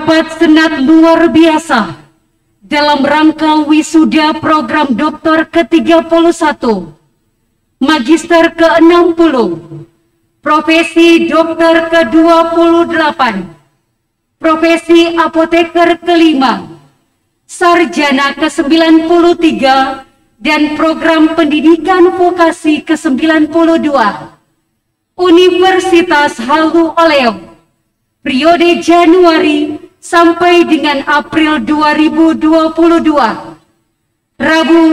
Rapat Senat luar biasa dalam rangka wisuda program doktor ke-31, magister ke-60, profesi dokter ke-28, profesi apoteker ke-5, sarjana ke-93, dan program pendidikan vokasi ke-92, Universitas Halu Oleo, periode Januari sampai dengan April 2022, Rabu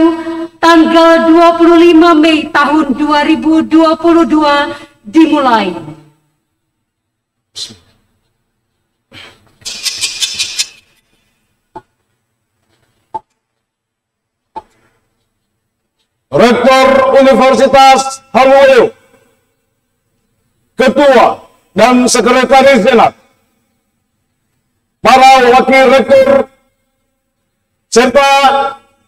tanggal 25 Mei tahun 2022 dimulai. Rektor Universitas Halu Oleo, Ketua dan Sekretaris Senat, para wakil rektor, serta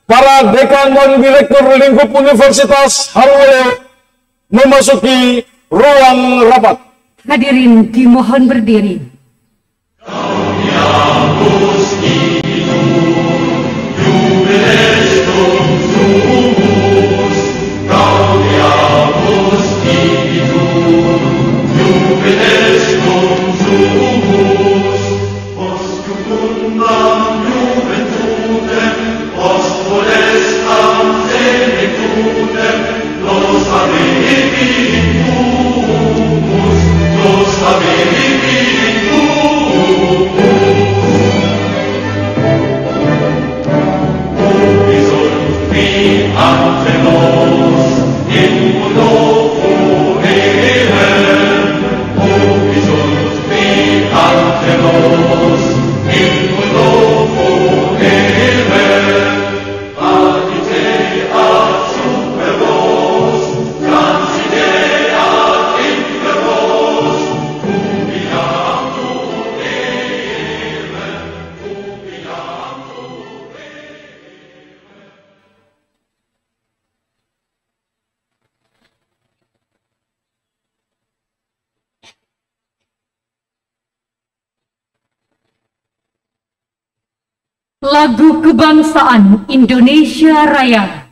para dekan dan direktur lingkup Universitas Halu Oleo memasuki ruang rapat. Hadirin dimohon berdiri. Lagu Kebangsaan Indonesia Raya.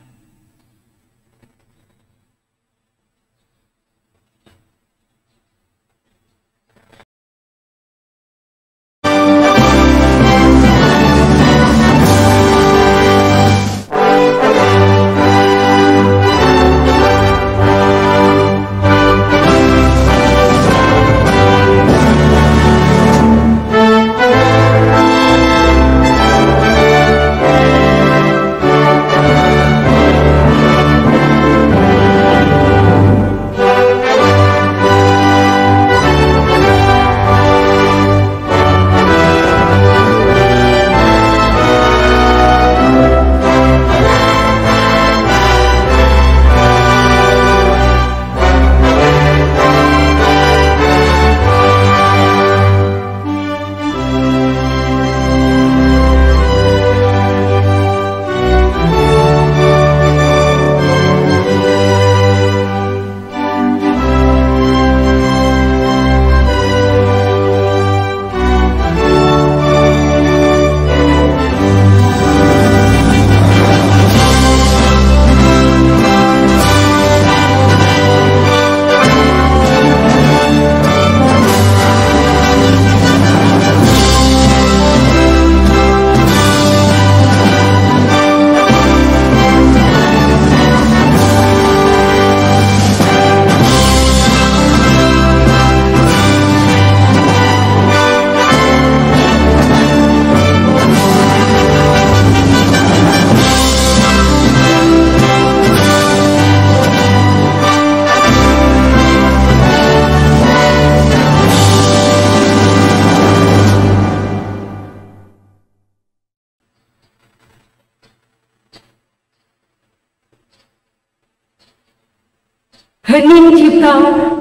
Hening Cipta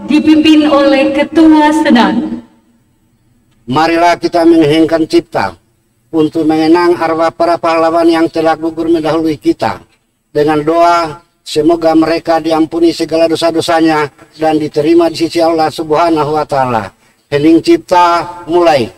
dipimpin oleh Ketua Senat. Marilah kita mengheningkan cipta untuk mengenang arwah para pahlawan yang telah gugur mendahului kita. Dengan doa, semoga mereka diampuni segala dosa-dosanya dan diterima di sisi Allah Subhanahu wa Ta'ala. Hening Cipta mulai.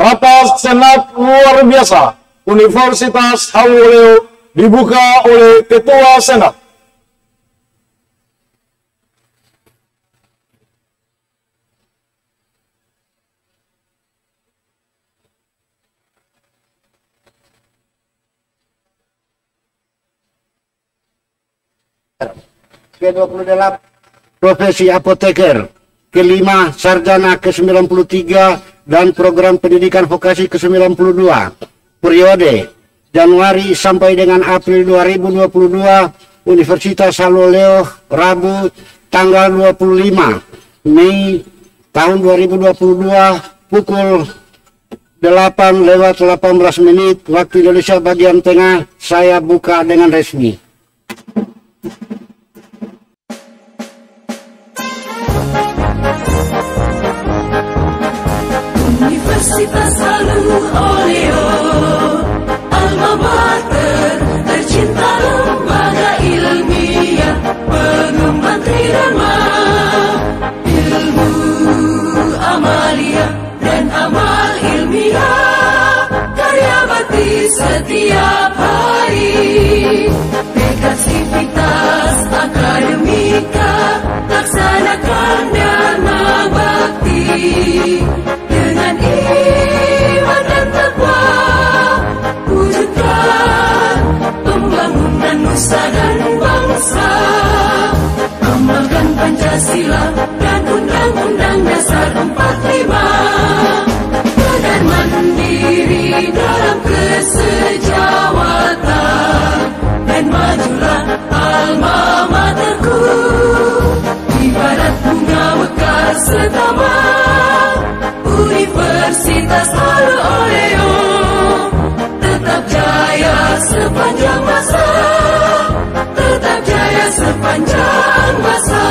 Rapat Senat luar biasa Universitas Haluleo dibuka oleh Ketua Senat. Ke-28 profesi apoteker, kelima sarjana ke-93 dan program pendidikan vokasi ke-92 periode Januari sampai dengan April 2022 Universitas Haluleo, Rabu tanggal 25 Mei tahun 2022 pukul 8:18 waktu Indonesia bagian tengah. Saya buka dengan resmi. Universitas Haluleo, alma mater tercinta lembaga ilmiah, pengembang trirama, ilmu amalia dan amal ilmiah, karya bakti setiap hari, tekad sivitas akademika, laksanakan dharma bakti. Dengan iman dan takwa, wujudkan pembangunan nusa dan bangsa. Amalkan Pancasila dan Undang-Undang Dasar 45. Benar mandiri dalam kesejawatan, dan majulah alma materku, ibarat bunga mekar setaman. Universitas Haluleo tetap jaya sepanjang masa, tetap jaya sepanjang masa.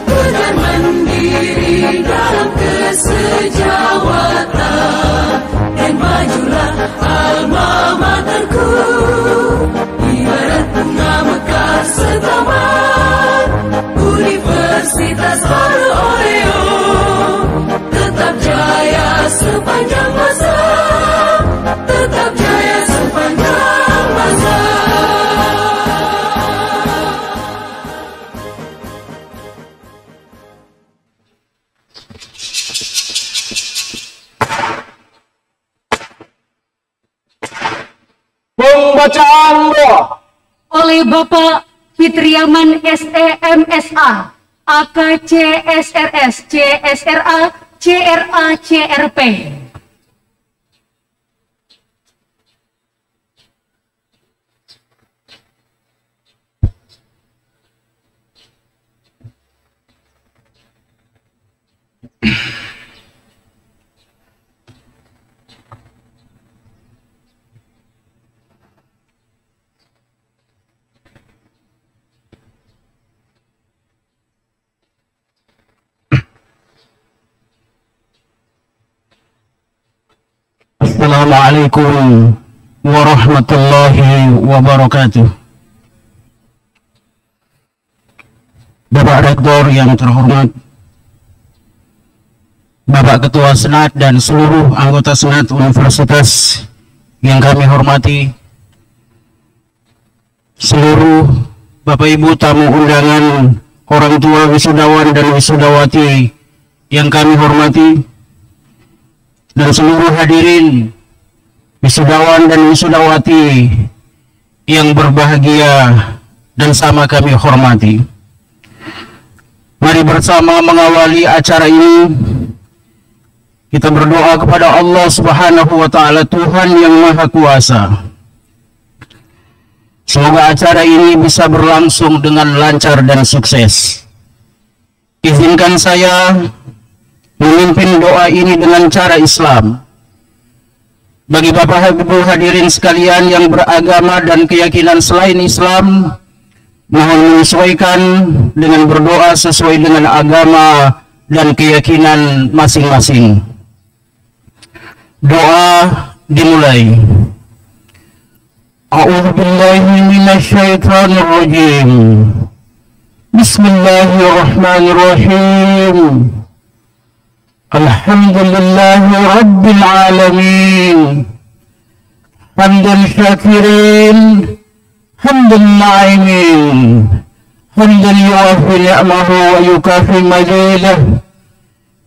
Benar mandiri dalam kesejawatan, dan majulah alma materku, ibarat bunga mekar setaman. Universitas Haluleo tetap jaya sepanjang masa, tetap jaya sepanjang masa. Pembacaan doa oleh Bapak Fitriaman SEMSA, AKC SRS CSRA CRA CRP. Assalamualaikum warahmatullahi wabarakatuh. Bapak Rektor yang terhormat, Bapak Ketua Senat dan seluruh anggota Senat Universitas yang kami hormati, seluruh Bapak Ibu tamu undangan, orang tua wisudawan dan wisudawati yang kami hormati, dan seluruh hadirin wisudawan dan wisudawati yang berbahagia dan sama kami hormati. Mari bersama mengawali acara ini. Kita berdoa kepada Allah Subhanahu wa Ta'ala, Tuhan yang Maha Kuasa. Semoga acara ini bisa berlangsung dengan lancar dan sukses. Izinkan saya memimpin doa ini dengan cara Islam. Bagi Bapak Ibu hadirin sekalian yang beragama dan keyakinan selain Islam, mohon menyesuaikan dengan berdoa sesuai dengan agama dan keyakinan masing-masing. Doa dimulai. A'udzu billahi minasyaitonir rajim. Bismillahirrahmanirrahim. Alhamdulillahi Rabbil Alamin. Hamdan syakirin, hamdan na'imin, hamdan yuafi ni'mahu wa yukafi mazidah.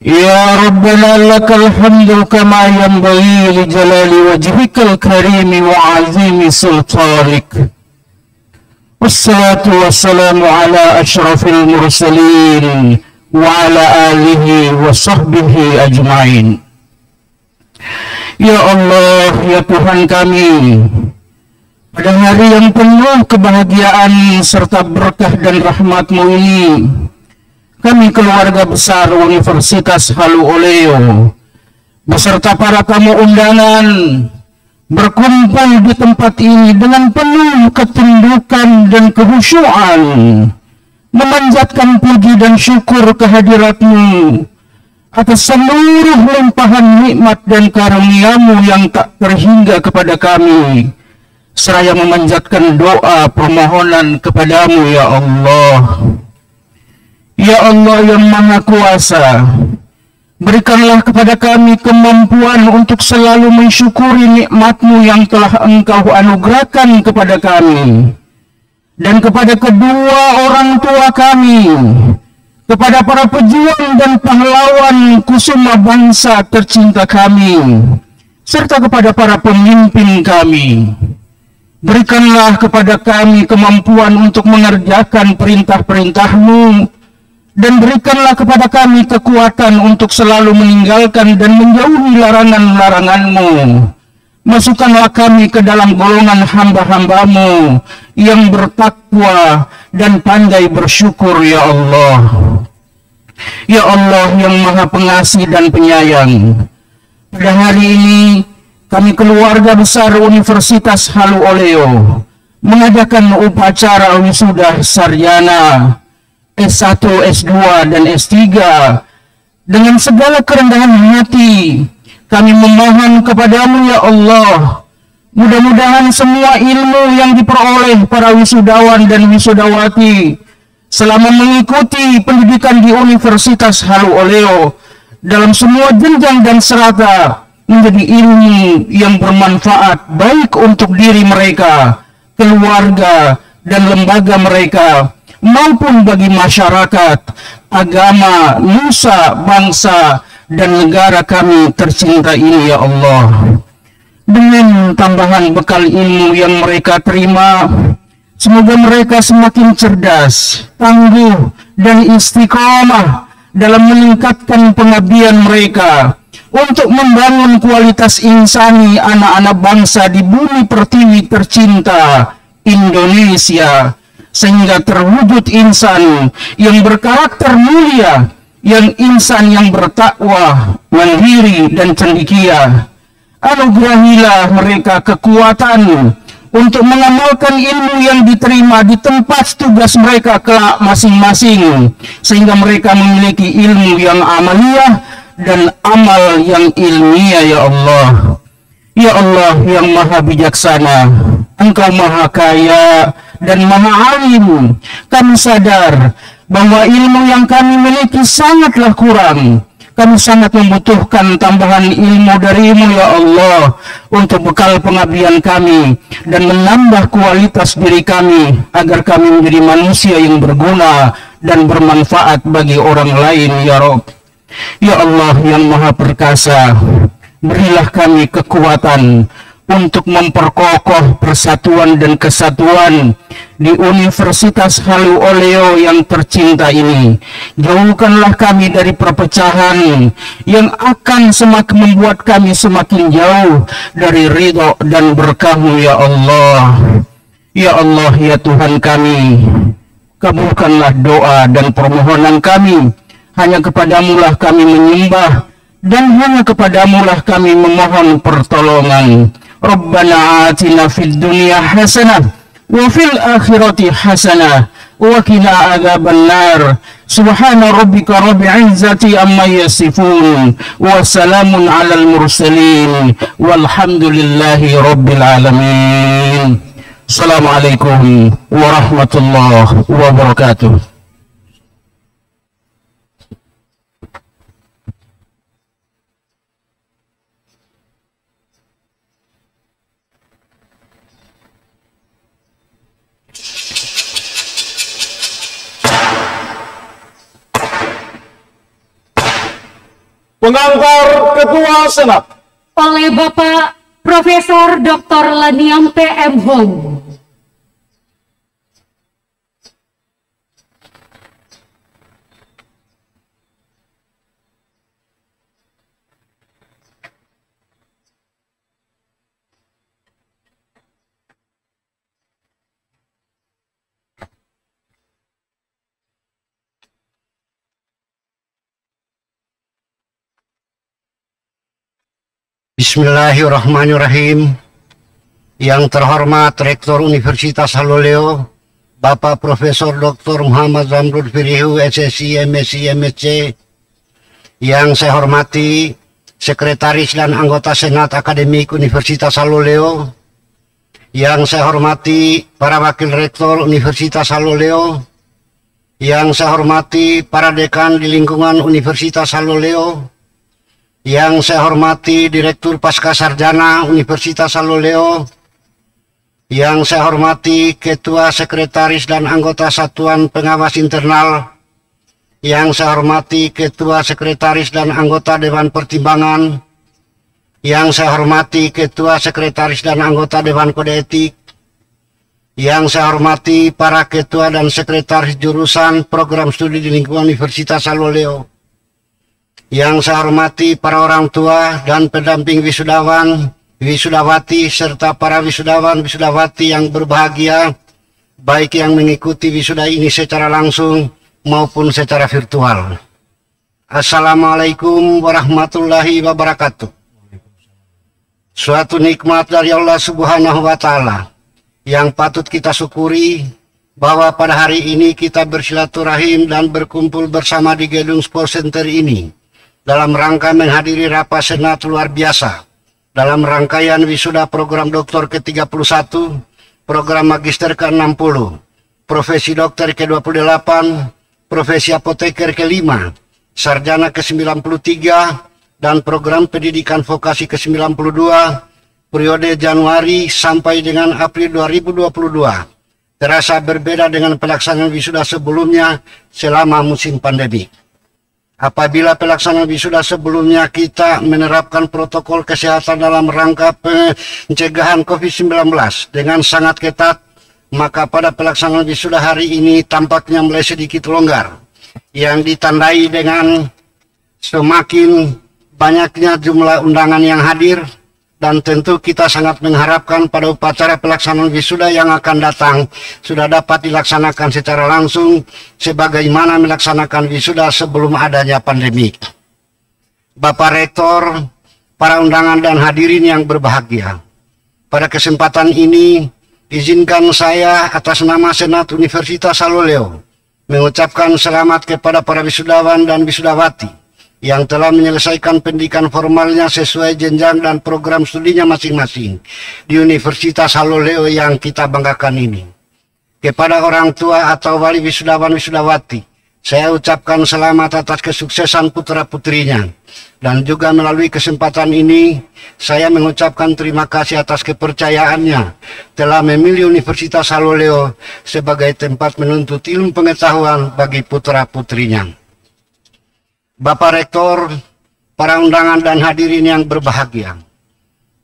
Ya Rabbana lakal hamdu kama yanbaghi li jalali wajhikal karimi wa azimi sultanik. Wassalatu wassalamu ala ashrafil mursalin wa ala alihi wa sahbihi ajma'in. Ya Allah, ya Tuhan kami, pada hari yang penuh kebahagiaan serta berkah dan rahmat-Mu ini, kami keluarga besar Universitas Halu Oleo beserta para tamu undangan berkumpul di tempat ini dengan penuh ketundukan dan kehusyuan, memanjatkan puji dan syukur kehadirat-Mu atas seluruh limpahan nikmat dan karunia-Mu yang tak terhingga kepada kami, seraya memanjatkan doa permohonan kepadamu ya Allah. Ya Allah yang Maha Kuasa, berikanlah kepada kami kemampuan untuk selalu mensyukuri nikmat-Mu yang telah Engkau anugerahkan kepada kami, dan kepada kedua orang tua kami, kepada para pejuang dan pahlawan kusuma bangsa tercinta kami, serta kepada para pemimpin kami. Berikanlah kepada kami kemampuan untuk mengerjakan perintah-perintah-Mu, dan berikanlah kepada kami kekuatan untuk selalu meninggalkan dan menjauhi larangan-larangan-Mu. Masukkanlah kami ke dalam golongan hamba-hamba-Mu yang bertakwa dan pandai bersyukur ya Allah. Ya Allah yang Maha Pengasih dan Penyayang, pada hari ini kami keluarga besar Universitas Halu Oleo mengadakan upacara wisuda sarjana S1, S2, dan S3 dengan segala kerendahan hati. Kami memohon kepadamu ya Allah, mudah-mudahan semua ilmu yang diperoleh para wisudawan dan wisudawati selama mengikuti pendidikan di Universitas Halu Oleo dalam semua jenjang dan serata menjadi ilmu yang bermanfaat baik untuk diri mereka, keluarga, dan lembaga mereka, maupun bagi masyarakat, agama, nusa, bangsa, dan negara kami tercinta ini ya Allah. Dengan tambahan bekal ilmu yang mereka terima, semoga mereka semakin cerdas, tangguh, dan istiqomah dalam meningkatkan pengabdian mereka untuk membangun kualitas insani anak-anak bangsa di bumi pertiwi tercinta Indonesia, sehingga terwujud insan yang berkarakter mulia, yang insan yang bertakwa, mandiri, dan cendekia. Anugerahilah mereka kekuatan untuk mengamalkan ilmu yang diterima di tempat tugas mereka kelak masing-masing, sehingga mereka memiliki ilmu yang amaliyah dan amal yang ilmiah ya Allah. Ya Allah yang Maha Bijaksana, Engkau Maha Kaya dan Maha Alim. Kami sadar bahwa ilmu yang kami miliki sangatlah kurang. Kami sangat membutuhkan tambahan ilmu darimu ya Allah untuk bekal pengabdian kami dan menambah kualitas diri kami agar kami menjadi manusia yang berguna dan bermanfaat bagi orang lain ya Rabb. Ya Allah yang Maha Perkasa, berilah kami kekuatan untuk memperkokoh persatuan dan kesatuan di Universitas Halu Oleo yang tercinta ini. Jauhkanlah kami dari perpecahan yang akan semakin membuat kami semakin jauh dari ridho dan berkah-Mu ya Allah. Ya Allah ya Tuhan kami, kabulkanlah doa dan permohonan kami. Hanya kepadamu-lah kami menyembah, dan hanya kepadamu-lah kami memohon pertolongan. Rabbana atina fid dunya hasanah wa fil akhirati hasanah wa qina adzabannar. Subhana rabbika rabbil izzati amma yasifun wa salamun alal mursalin walhamdulillahi rabbil alamin. Assalamualaikum warahmatullahi wabarakatuh. Pengantar Ketua Senat oleh Bapak Profesor Dr. Laniam PM Hong. Bismillahirrahmanirrahim. Yang terhormat Rektor Universitas Haloleo, Bapak Profesor Dr. Muhammad Zamrud Firihu, SSI, MSI, MSc. Yang saya hormati Sekretaris dan anggota Senat Akademik Universitas Haloleo. Yang saya hormati para Wakil Rektor Universitas Haloleo. Yang saya hormati para dekan di lingkungan Universitas Haloleo. Yang saya hormati Direktur Pascasarjana Universitas Haloleo. Yang saya hormati Ketua, Sekretaris, dan anggota Satuan Pengawas Internal. Yang saya hormati Ketua, Sekretaris, dan anggota Dewan Pertimbangan. Yang saya hormati Ketua, Sekretaris, dan anggota Dewan Kode Etik. Yang saya hormati para Ketua dan Sekretaris Jurusan Program Studi di lingkungan Universitas Haloleo. Yang saya hormati para orang tua dan pendamping wisudawan, wisudawati, serta para wisudawan, wisudawati yang berbahagia, baik yang mengikuti wisuda ini secara langsung maupun secara virtual. Assalamualaikum warahmatullahi wabarakatuh. Suatu nikmat dari Allah Subhanahu wa Ta'ala yang patut kita syukuri, bahwa pada hari ini kita bersilaturahim dan berkumpul bersama di gedung Sport Center ini dalam rangka menghadiri rapat Senat luar biasa dalam rangkaian wisuda program doktor ke-31, program magister ke-60, profesi dokter ke-28, profesi apoteker ke-5, sarjana ke-93, dan program pendidikan vokasi ke-92, periode Januari sampai dengan April 2022. Terasa berbeda dengan pelaksanaan wisuda sebelumnya selama musim pandemi. Apabila pelaksanaan wisuda sebelumnya kita menerapkan protokol kesehatan dalam rangka pencegahan COVID-19 dengan sangat ketat, maka pada pelaksanaan wisuda hari ini tampaknya mulai sedikit longgar, yang ditandai dengan semakin banyaknya jumlah undangan yang hadir, dan tentu kita sangat mengharapkan pada upacara pelaksanaan wisuda yang akan datang sudah dapat dilaksanakan secara langsung sebagaimana melaksanakan wisuda sebelum adanya pandemi. Bapak Rektor, para undangan dan hadirin yang berbahagia, pada kesempatan ini izinkan saya atas nama Senat Universitas Haloleo mengucapkan selamat kepada para wisudawan dan wisudawati yang telah menyelesaikan pendidikan formalnya sesuai jenjang dan program studinya masing-masing di Universitas Haloleo yang kita banggakan ini. Kepada orang tua atau wali wisudawan wisudawati, saya ucapkan selamat atas kesuksesan putra-putrinya. Dan juga melalui kesempatan ini, saya mengucapkan terima kasih atas kepercayaannya telah memilih Universitas Haloleo sebagai tempat menuntut ilmu pengetahuan bagi putra-putrinya. Bapak Rektor, para undangan dan hadirin yang berbahagia,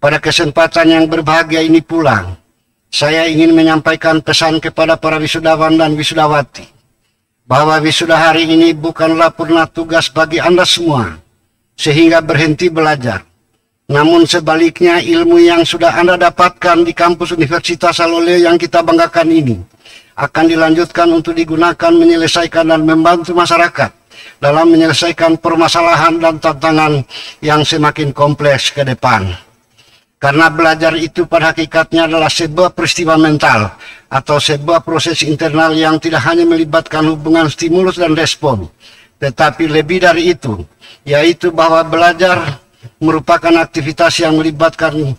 pada kesempatan yang berbahagia ini pula, saya ingin menyampaikan pesan kepada para wisudawan dan wisudawati, bahwa wisuda hari ini bukanlah purna tugas bagi Anda semua, sehingga berhenti belajar. Namun sebaliknya ilmu yang sudah Anda dapatkan di kampus Universitas Haloleo yang kita banggakan ini, akan dilanjutkan untuk digunakan menyelesaikan dan membantu masyarakat dalam menyelesaikan permasalahan dan tantangan yang semakin kompleks ke depan. Karena belajar itu pada hakikatnya adalah sebuah peristiwa mental atau sebuah proses internal yang tidak hanya melibatkan hubungan stimulus dan respon, tetapi lebih dari itu, yaitu bahwa belajar merupakan aktivitas yang melibatkan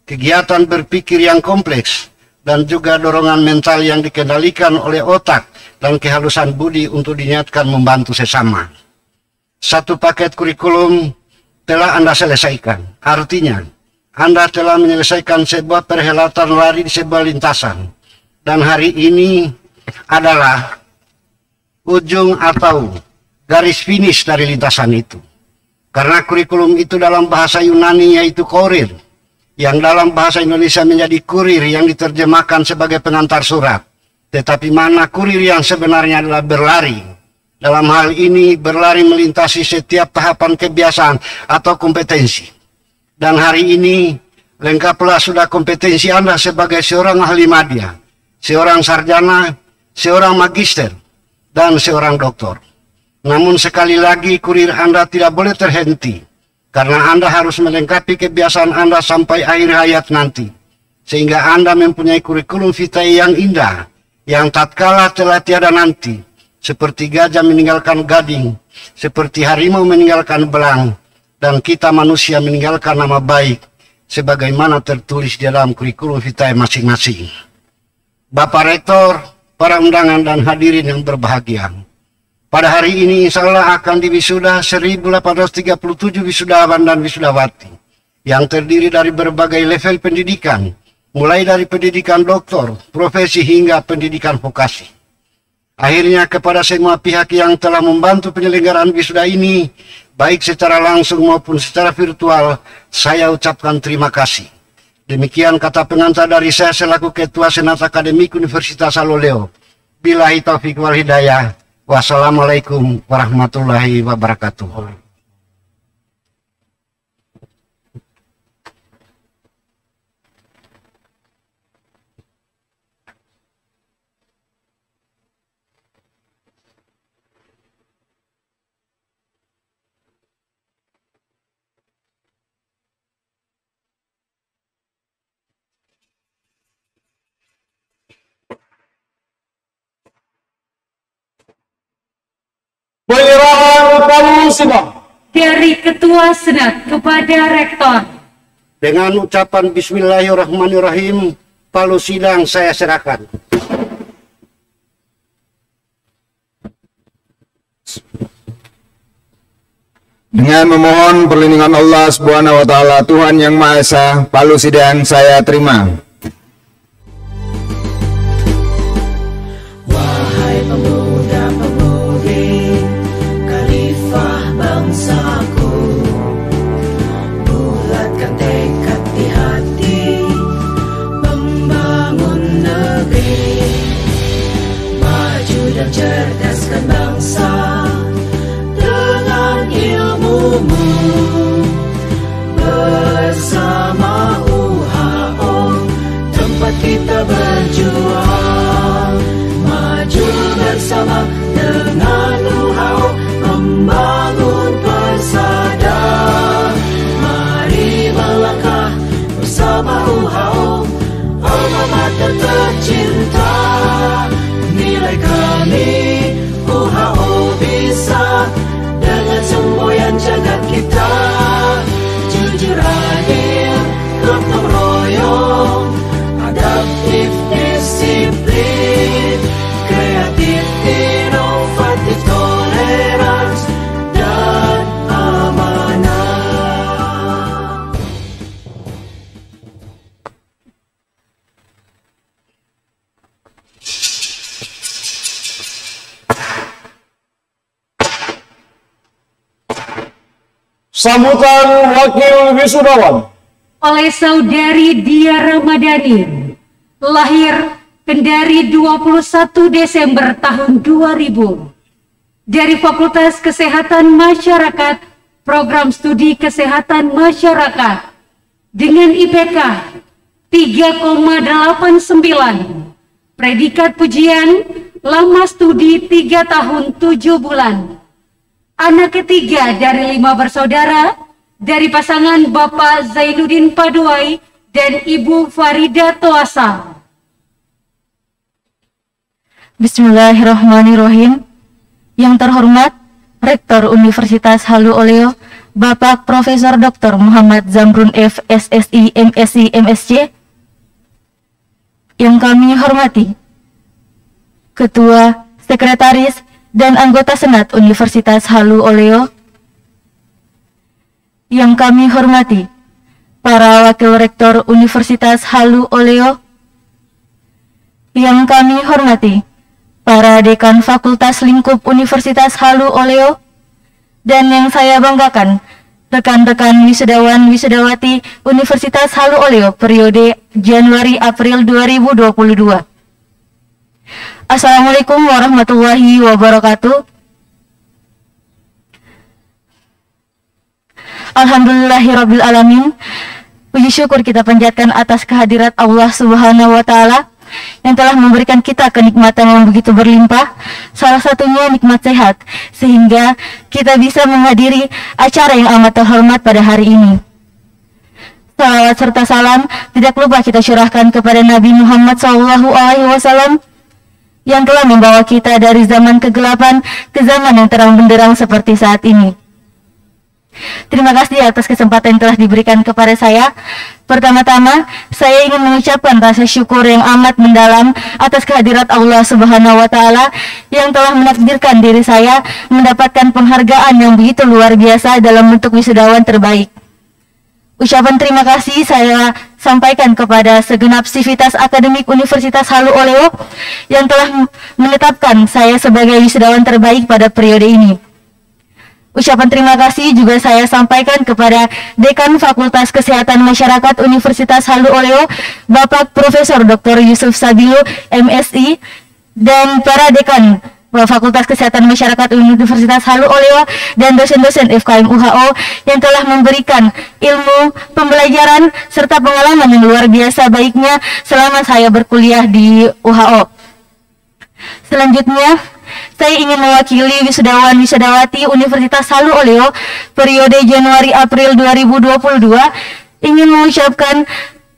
kegiatan berpikir yang kompleks dan juga dorongan mental yang dikendalikan oleh otak dan kehalusan budi untuk diniatkan membantu sesama. Satu paket kurikulum telah Anda selesaikan. Artinya, Anda telah menyelesaikan sebuah perhelatan lari di sebuah lintasan. Dan hari ini adalah ujung atau garis finish dari lintasan itu. Karena kurikulum itu dalam bahasa Yunani yaitu korir, yang dalam bahasa Indonesia menjadi kurir yang diterjemahkan sebagai pengantar surat. Tetapi mana kurir yang sebenarnya adalah berlari. Dalam hal ini berlari melintasi setiap tahapan kebiasaan atau kompetensi. Dan hari ini lengkaplah sudah kompetensi Anda sebagai seorang ahli media, seorang sarjana, seorang magister, dan seorang doktor. Namun sekali lagi kurir Anda tidak boleh terhenti, karena Anda harus melengkapi kebiasaan Anda sampai akhir hayat nanti. Sehingga Anda mempunyai kurikulum vitae yang indah, yang tatkala telah tiada nanti. Seperti gajah meninggalkan gading, seperti harimau meninggalkan belang, dan kita manusia meninggalkan nama baik, sebagaimana tertulis di dalam kurikulum vitae masing-masing. Bapak Rektor, para undangan dan hadirin yang berbahagia, pada hari ini insya Allah akan diwisuda 1837 wisudawan dan wisudawati, yang terdiri dari berbagai level pendidikan, mulai dari pendidikan doktor, profesi hingga pendidikan vokasi. Akhirnya kepada semua pihak yang telah membantu penyelenggaraan wisuda ini, baik secara langsung maupun secara virtual, saya ucapkan terima kasih. Demikian kata pengantar dari saya selaku Ketua Senat Akademik Universitas Haluleo. Billahi taufiq wal hidayah. Wassalamualaikum warahmatullahi wabarakatuh. Penyerahan palu sidang dari Ketua Senat kepada Rektor. Dengan ucapan Bismillahirrahmanirrahim, palu sidang saya serahkan. Dengan memohon perlindungan Allah Subhanahu wa taala Tuhan yang Maha Esa, palu sidang saya terima. Wahai pemuda-pemudi khalifah bangsaku, bulatkan tekad di hati membangun negeri, maju dan cerdaskan bangsa dengan ilmumu. Bersama UHO tempat kita berjuang, maju bersama dengan UHO membangun persada. Mari melangkah bersama UHO, alma mater tercinta. Nilai kami UHO bisa dengan semboyan jagat kita. Jujur adil, gotong royong, adaptif disiplin, kreatif inovatif, tolerans dan amanah. sambutan wakil wisudawan Oleh Saudari Dia Ramadhani, lahir Kendari 21 Desember tahun 2000, dari Fakultas Kesehatan Masyarakat, Program Studi Kesehatan Masyarakat, dengan IPK 3,89, predikat pujian, lama studi 3 tahun 7 bulan. Anak ketiga dari 5 bersaudara, dari pasangan Bapak Zainuddin Paduai dan Ibu Farida Toasa. Bismillahirrahmanirrahim. Yang terhormat Rektor Universitas Halu Oleo, Bapak Profesor Dr. Muhammad Zamrun F. SSI, MSc, MSc. Yang kami hormati Ketua, Sekretaris, dan anggota Senat Universitas Halu Oleo. Yang kami hormati para Wakil Rektor Universitas Halu Oleo. Yang kami hormati para Dekan Fakultas Lingkup Universitas Halu Oleo. Dan yang saya banggakan, rekan-rekan wisudawan wisudawati Universitas Halu Oleo periode Januari-April 2022. Assalamualaikum warahmatullahi wabarakatuh. Alhamdulillahirabbil alamin. Puji syukur kita panjatkan atas kehadirat Allah Subhanahu wa taala yang telah memberikan kita kenikmatan yang begitu berlimpah, salah satunya nikmat sehat, sehingga kita bisa menghadiri acara yang amat terhormat pada hari ini. Salawat serta salam tidak lupa kita curahkan kepada Nabi Muhammad SAW yang telah membawa kita dari zaman kegelapan ke zaman yang terang benderang seperti saat ini. Terima kasih atas kesempatan yang telah diberikan kepada saya. Pertama-tama, saya ingin mengucapkan rasa syukur yang amat mendalam atas kehadirat Allah Subhanahu wa taala yang telah menakdirkan diri saya mendapatkan penghargaan yang begitu luar biasa dalam bentuk wisudawan terbaik. Ucapan terima kasih saya sampaikan kepada segenap sivitas akademik Universitas Halu Oleo yang telah menetapkan saya sebagai wisudawan terbaik pada periode ini. Ucapan terima kasih juga saya sampaikan kepada Dekan Fakultas Kesehatan Masyarakat Universitas Halu Oleo, Bapak Profesor Dr. Yusuf Sabilu, MSI, dan para Dekan Fakultas Kesehatan Masyarakat Universitas Halu Oleo dan dosen-dosen FKM UHO yang telah memberikan ilmu, pembelajaran, serta pengalaman yang luar biasa baiknya selama saya berkuliah di UHO. Selanjutnya, saya ingin mewakili wisudawan wisudawati Universitas Halu Oleo periode Januari-April 2022 ingin mengucapkan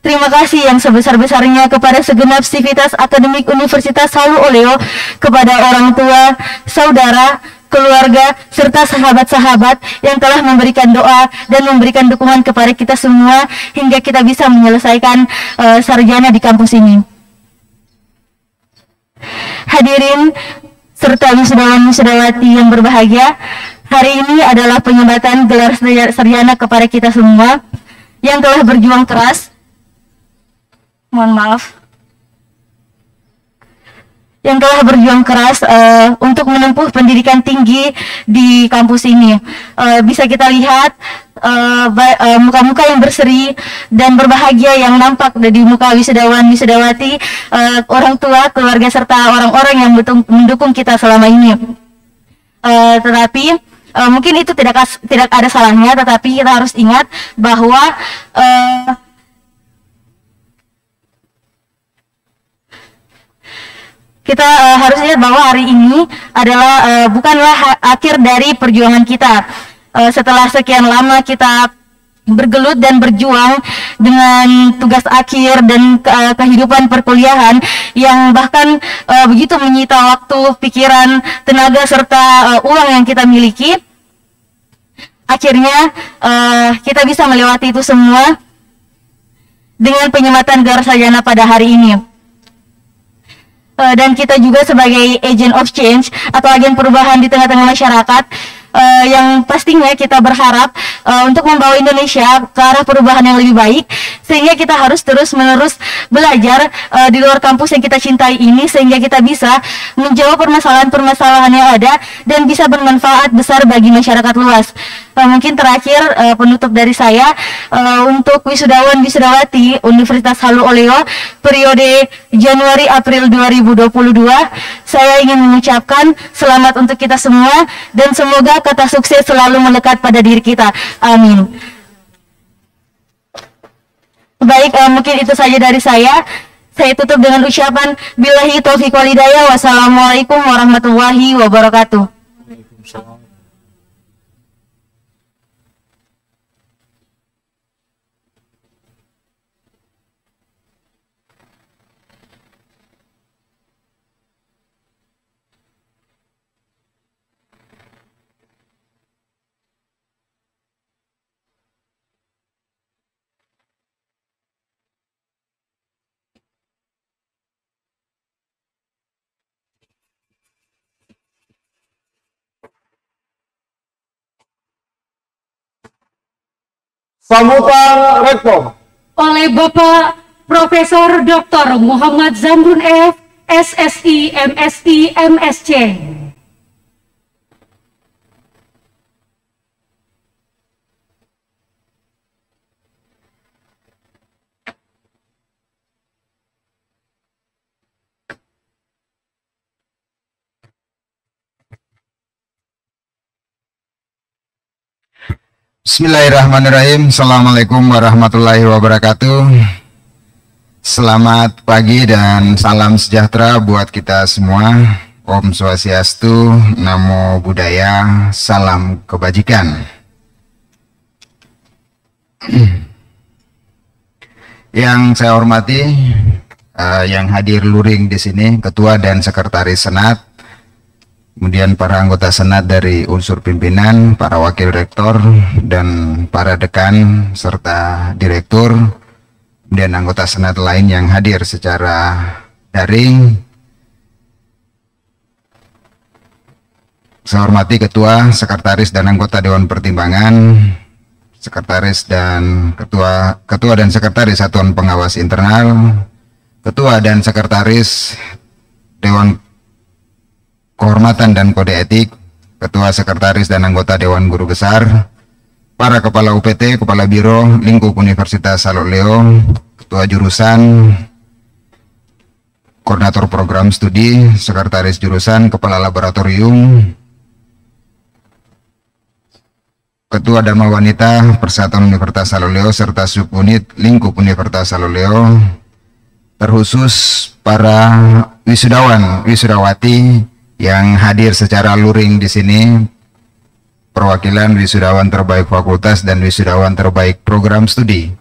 terima kasih yang sebesar-besarnya kepada segenap sivitas akademik Universitas Halu Oleo, kepada orang tua, saudara, keluarga, serta sahabat-sahabat yang telah memberikan doa dan memberikan dukungan kepada kita semua hingga kita bisa menyelesaikan sarjana di kampus ini. Hadirin serta wisudawan-wisudawati yang berbahagia, hari ini adalah penyematan gelar sarjana kepada kita semua yang telah berjuang keras. Yang telah berjuang keras untuk menempuh pendidikan tinggi di kampus ini. Bisa kita lihat muka-muka yang berseri dan berbahagia yang nampak di muka wisudawan wisudawati, orang tua, keluarga, serta orang-orang yang mendukung kita selama ini. Tetapi mungkin itu tidak ada salahnya, tetapi kita harus ingat bahwa kita harus lihat bahwa hari ini adalah bukanlah akhir dari perjuangan kita. Setelah sekian lama kita bergelut dan berjuang dengan tugas akhir dan kehidupan perkuliahan yang bahkan begitu menyita waktu, pikiran, tenaga, serta uang yang kita miliki, akhirnya kita bisa melewati itu semua dengan penyematan gelar sarjana pada hari ini. Dan kita juga sebagai agent of change atau agen perubahan di tengah-tengah masyarakat, yang pastinya kita berharap untuk membawa Indonesia ke arah perubahan yang lebih baik, sehingga kita harus terus-menerus belajar di luar kampus yang kita cintai ini, sehingga kita bisa menjawab permasalahan-permasalahan yang ada dan bisa bermanfaat besar bagi masyarakat luas. Mungkin terakhir penutup dari saya, untuk wisudawan wisudawati Universitas Halu Oleo periode Januari-April 2022, saya ingin mengucapkan selamat untuk kita semua dan semoga kata sukses selalu melekat pada diri kita. Amin. Baik, mungkin itu saja dari saya. Saya tutup dengan ucapan billahi taufiq wal hidayah. Wassalamualaikum warahmatullahi wabarakatuh. Sambutan Rektor oleh Bapak Profesor Dr. Muhammad Zamrun F, SSI, MSI, MSc. Bismillahirrahmanirrahim. Assalamualaikum warahmatullahi wabarakatuh. Selamat pagi dan salam sejahtera buat kita semua. Om Swastiastu, Namo Buddhaya, salam kebajikan. Yang saya hormati, yang hadir luring di sini, Ketua dan Sekretaris Senat, kemudian para anggota Senat dari unsur pimpinan, para wakil rektor, dan para dekan, serta direktur, kemudian anggota Senat lain yang hadir secara daring. Saya hormati Ketua, Sekretaris, dan anggota Dewan Pertimbangan, Sekretaris dan Ketua dan Sekretaris Satuan Pengawas Internal, Ketua dan Sekretaris Dewan Kehormatan dan Kode Etik, Ketua, Sekretaris, dan anggota Dewan Guru Besar, para Kepala UPT, Kepala Biro, Lingkup Universitas Saloleo, Ketua Jurusan, Koordinator Program Studi, Sekretaris Jurusan, Kepala Laboratorium, Ketua Dharma Wanita Persatuan Universitas Saloleo, serta Subunit Lingkup Universitas Saloleo, terkhusus para wisudawan, wisudawati yang hadir secara luring di sini, perwakilan wisudawan terbaik fakultas dan wisudawan terbaik program studi,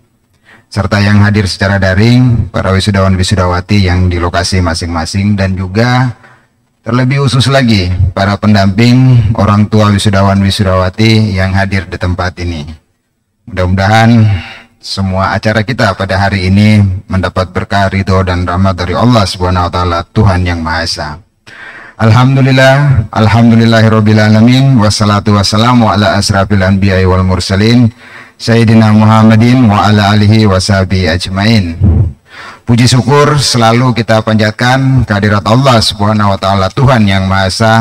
serta yang hadir secara daring, para wisudawan wisudawati yang di lokasi masing-masing, dan juga terlebih khusus lagi para pendamping orang tua wisudawan wisudawati yang hadir di tempat ini. Mudah-mudahan semua acara kita pada hari ini mendapat berkah, ridho, dan rahmat dari Allah Subhanahu wa Ta'ala, Tuhan Yang Maha Esa. Alhamdulillah, alhamdulillahirrabbilalamin, wassalatu wassalamu ala asrafil anbiya'i wal mursalin, Sayyidina Muhammadin wa ala alihi wa sahbihi ajmain. Puji syukur selalu kita panjatkan kehadirat Allah Subhanahu wa Ta'ala, Tuhan Yang Maha Esa.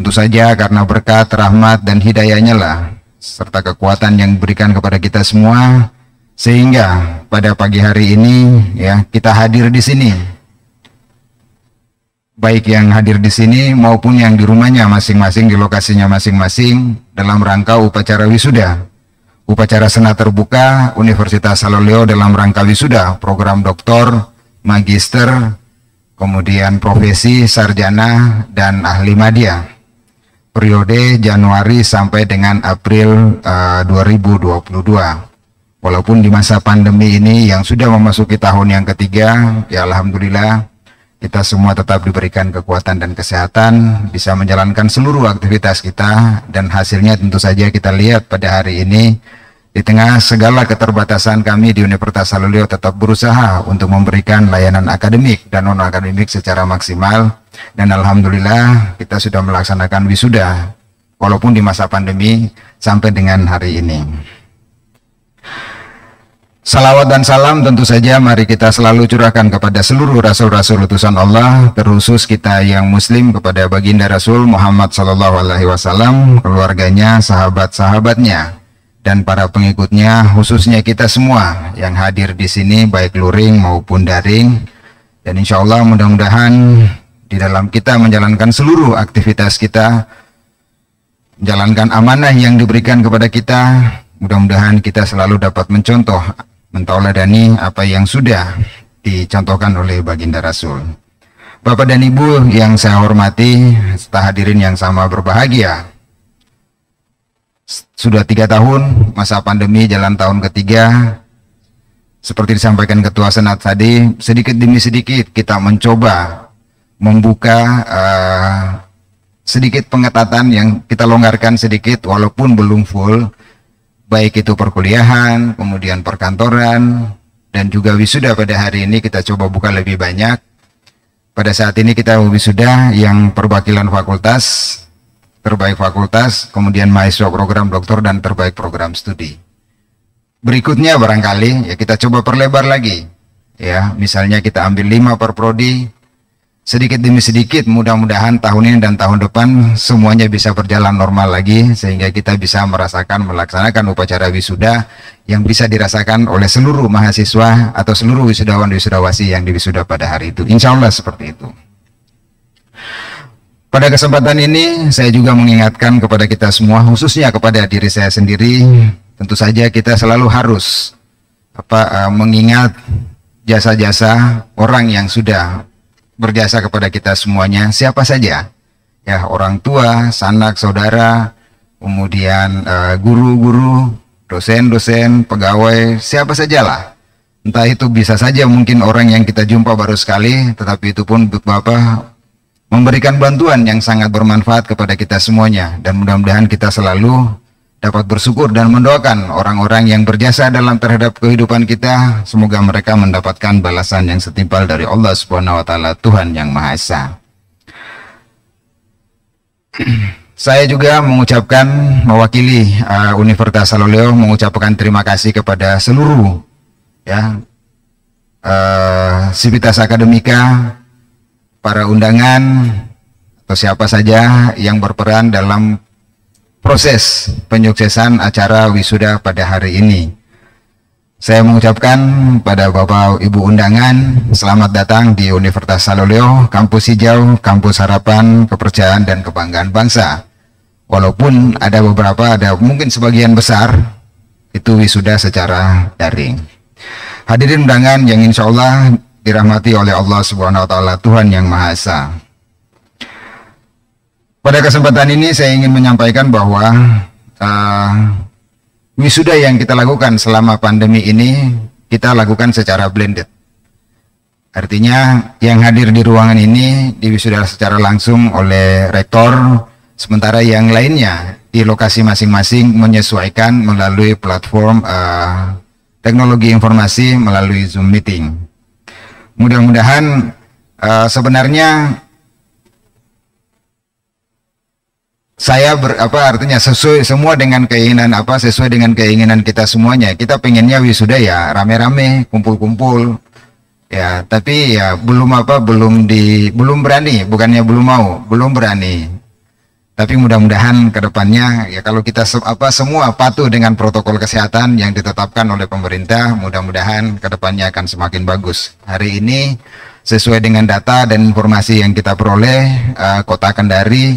Tentu saja karena berkat, rahmat, dan hidayahnya lah, serta kekuatan yang diberikan kepada kita semua, sehingga pada pagi hari ini ya kita hadir di sini. Baik yang hadir di sini maupun yang di rumahnya masing-masing, di lokasinya masing-masing, dalam rangka upacara wisuda, upacara senat terbuka Universitas Saloleo dalam rangka wisuda program doktor, magister, kemudian profesi, sarjana, dan ahli madya, periode Januari sampai dengan April 2022. Walaupun di masa pandemi ini yang sudah memasuki tahun yang ketiga, ya alhamdulillah kita semua tetap diberikan kekuatan dan kesehatan, bisa menjalankan seluruh aktivitas kita, dan hasilnya tentu saja kita lihat pada hari ini. Di tengah segala keterbatasan, kami di Universitas Saloleo tetap berusaha untuk memberikan layanan akademik dan non-akademik secara maksimal, dan alhamdulillah kita sudah melaksanakan wisuda walaupun di masa pandemi sampai dengan hari ini. Salawat dan salam tentu saja mari kita selalu curahkan kepada seluruh rasul-rasul utusan Allah, terkhusus kita yang muslim kepada baginda Rasul Muhammad SAW, keluarganya, sahabat-sahabatnya, dan para pengikutnya, khususnya kita semua yang hadir di sini baik luring maupun daring. Dan insya Allah mudah-mudahan di dalam kita menjalankan seluruh aktivitas kita, menjalankan amanah yang diberikan kepada kita, mudah-mudahan kita selalu dapat mencontoh, mentauladani apa yang sudah dicontohkan oleh baginda Rasul. Bapak dan Ibu yang saya hormati, serta hadirin yang sama berbahagia, sudah 3 tahun masa pandemi jalan tahun ketiga. Seperti disampaikan Ketua Senat tadi, sedikit demi sedikit kita mencoba membuka sedikit pengetatan yang kita longgarkan sedikit walaupun belum full, baik itu perkuliahan, kemudian perkantoran, dan juga wisuda. Pada hari ini kita coba buka lebih banyak. Pada saat ini kita wisuda yang perwakilan fakultas, terbaik fakultas, kemudian mahasiswa program doktor, dan terbaik program studi. Berikutnya barangkali ya kita coba perlebar lagi, ya misalnya kita ambil 5 per prodi, sedikit demi sedikit, mudah-mudahan tahun ini dan tahun depan semuanya bisa berjalan normal lagi, sehingga kita bisa melaksanakan upacara wisuda yang bisa dirasakan oleh seluruh mahasiswa atau seluruh wisudawan wisudawasi yang diwisuda pada hari itu. Insya Allah seperti itu. Pada kesempatan ini saya juga mengingatkan kepada kita semua, khususnya kepada diri saya sendiri, tentu saja kita selalu harus mengingat jasa-jasa orang yang sudah berjasa kepada kita semuanya, siapa saja, ya, orang tua, sanak, saudara, kemudian guru-guru, dosen-dosen, pegawai, siapa sajalah. Entah itu bisa saja mungkin orang yang kita jumpa baru sekali, tetapi itu pun Bapak memberikan bantuan yang sangat bermanfaat kepada kita semuanya, dan mudah-mudahan kita selalu dapat bersyukur dan mendoakan orang-orang yang berjasa dalam terhadap kehidupan kita, semoga mereka mendapatkan balasan yang setimpal dari Allah Subhanahu wa taala, Tuhan yang Maha Esa. Saya juga mengucapkan, mewakili Universitas Saloleo, mengucapkan terima kasih kepada seluruh sivitas akademika, para undangan, atau siapa saja yang berperan dalam proses penyuksesan acara wisuda pada hari ini. Saya mengucapkan pada Bapak Ibu undangan, selamat datang di Universitas Saloleo, kampus hijau, kampus harapan, kepercayaan, dan kebanggaan bangsa. Walaupun ada mungkin sebagian besar itu wisuda secara daring. Hadirin undangan yang insya Allah dirahmati oleh Allah Subhanahu wa taala, Tuhan yang Maha Esa. Pada kesempatan ini saya ingin menyampaikan bahwa wisuda yang kita lakukan selama pandemi ini kita lakukan secara blended. Artinya yang hadir di ruangan ini diwisuda secara langsung oleh rektor, sementara yang lainnya di lokasi masing-masing menyesuaikan melalui platform teknologi informasi melalui Zoom meeting. Mudah-mudahan sebenarnya saya artinya sesuai semua dengan keinginan sesuai dengan keinginan kita semuanya. Kita pengennya wisuda ya rame-rame, kumpul-kumpul. Ya, tapi ya belum berani, bukannya belum mau, belum berani. Tapi mudah-mudahan ke depannya ya kalau kita semua patuh dengan protokol kesehatan yang ditetapkan oleh pemerintah, mudah-mudahan ke depannya akan semakin bagus. Hari ini sesuai dengan data dan informasi yang kita peroleh, Kota Kendari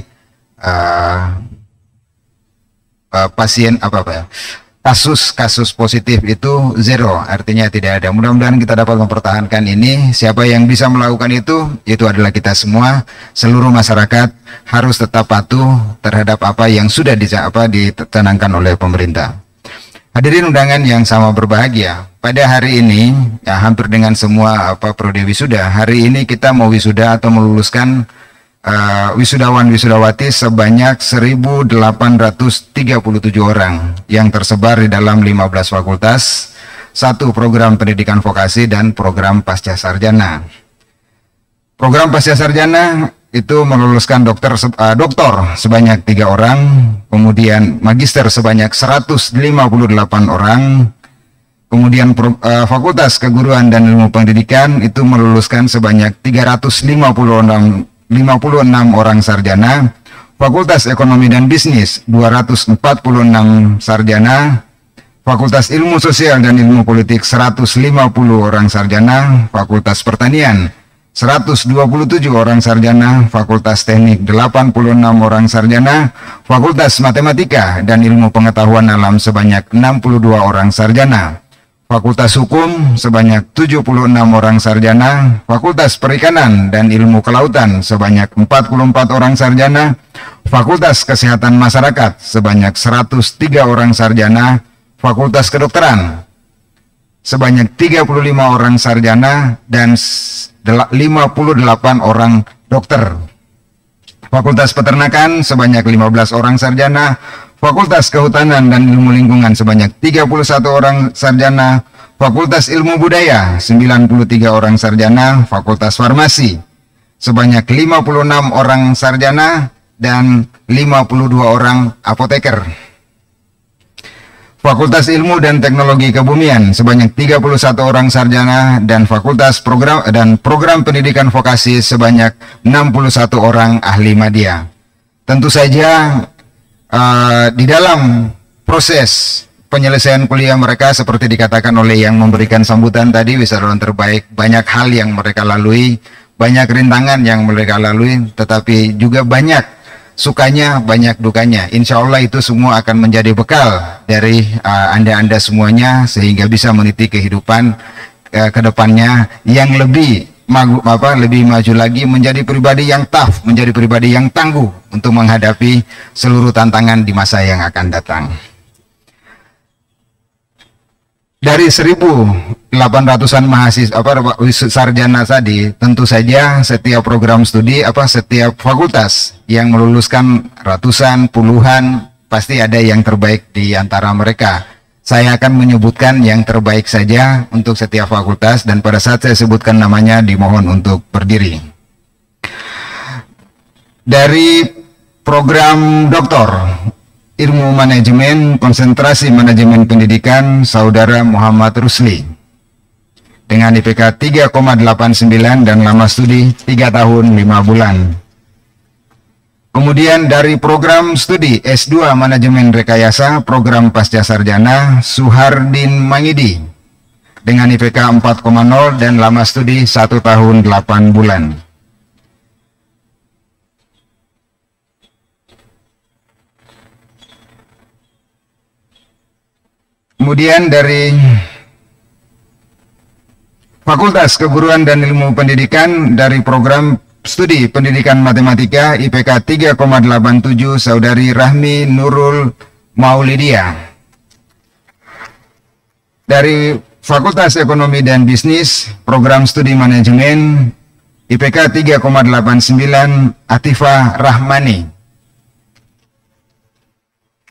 kasus positif itu zero, artinya tidak ada. Mudah-mudahan kita dapat mempertahankan ini. Siapa yang bisa melakukan itu adalah kita semua. Seluruh masyarakat harus tetap patuh terhadap apa yang sudah dicanangkan oleh pemerintah. Hadirin undangan yang sama berbahagia, pada hari ini ya hampir dengan semua prodi wisuda, hari ini kita mau wisuda atau meluluskan wisudawan wisudawati sebanyak 1.837 orang yang tersebar di dalam 15 fakultas, 1 program pendidikan vokasi dan program pasca sarjana. Program pasca sarjana itu meluluskan doktor sebanyak 3 orang, kemudian magister sebanyak 158 orang, kemudian fakultas keguruan dan ilmu pendidikan itu meluluskan sebanyak 356 orang sarjana, Fakultas Ekonomi dan Bisnis 246 sarjana, Fakultas Ilmu Sosial dan Ilmu Politik 150 orang sarjana, Fakultas Pertanian 127 orang sarjana, Fakultas Teknik 86 orang sarjana, Fakultas Matematika dan Ilmu Pengetahuan Alam sebanyak 62 orang sarjana, Fakultas Hukum sebanyak 76 orang sarjana, Fakultas Perikanan dan Ilmu Kelautan sebanyak 44 orang sarjana, Fakultas Kesehatan Masyarakat sebanyak 103 orang sarjana, Fakultas Kedokteran sebanyak 35 orang sarjana dan 58 orang dokter. Fakultas Peternakan sebanyak 15 orang sarjana, Fakultas Kehutanan dan Ilmu Lingkungan sebanyak 31 orang sarjana, Fakultas Ilmu Budaya 93 orang sarjana, Fakultas Farmasi sebanyak 56 orang sarjana dan 52 orang apoteker. Fakultas Ilmu dan Teknologi Kebumian sebanyak 31 orang sarjana dan Fakultas Program Pendidikan Vokasi sebanyak 61 orang ahli media. Tentu saja di dalam proses penyelesaian kuliah mereka seperti dikatakan oleh yang memberikan sambutan tadi, wisadawan terbaik, banyak hal yang mereka lalui, banyak rintangan yang mereka lalui, tetapi juga banyak sukanya, banyak dukanya. Insya Allah itu semua akan menjadi bekal dari Anda-Anda semuanya, sehingga bisa meniti kehidupan ke depannya yang lebih maju lagi, menjadi pribadi yang tough, menjadi pribadi yang tangguh untuk menghadapi seluruh tantangan di masa yang akan datang. Dari 1.800-an mahasiswa sarjana tadi, tentu saja setiap program studi setiap fakultas yang meluluskan ratusan, puluhan, pasti ada yang terbaik di antara mereka. Saya akan menyebutkan yang terbaik saja untuk setiap fakultas, dan pada saat saya sebutkan namanya dimohon untuk berdiri. Dari program doktor Ilmu Manajemen Konsentrasi Manajemen Pendidikan, Saudara Muhammad Rusli dengan IPK 3,89 dan lama studi 3 tahun 5 bulan. Kemudian dari program studi S2 Manajemen Rekayasa Program Pasca Sarjana, Suhardin Mangidi dengan IPK 4,0 dan lama studi 1 tahun 8 bulan. Kemudian dari Fakultas Keguruan dan Ilmu Pendidikan dari program studi Pendidikan Matematika IPK 3,87 Saudari Rahmi Nurul Maulidia. Dari Fakultas Ekonomi dan Bisnis program studi Manajemen IPK 3,89 Atifah Rahmani.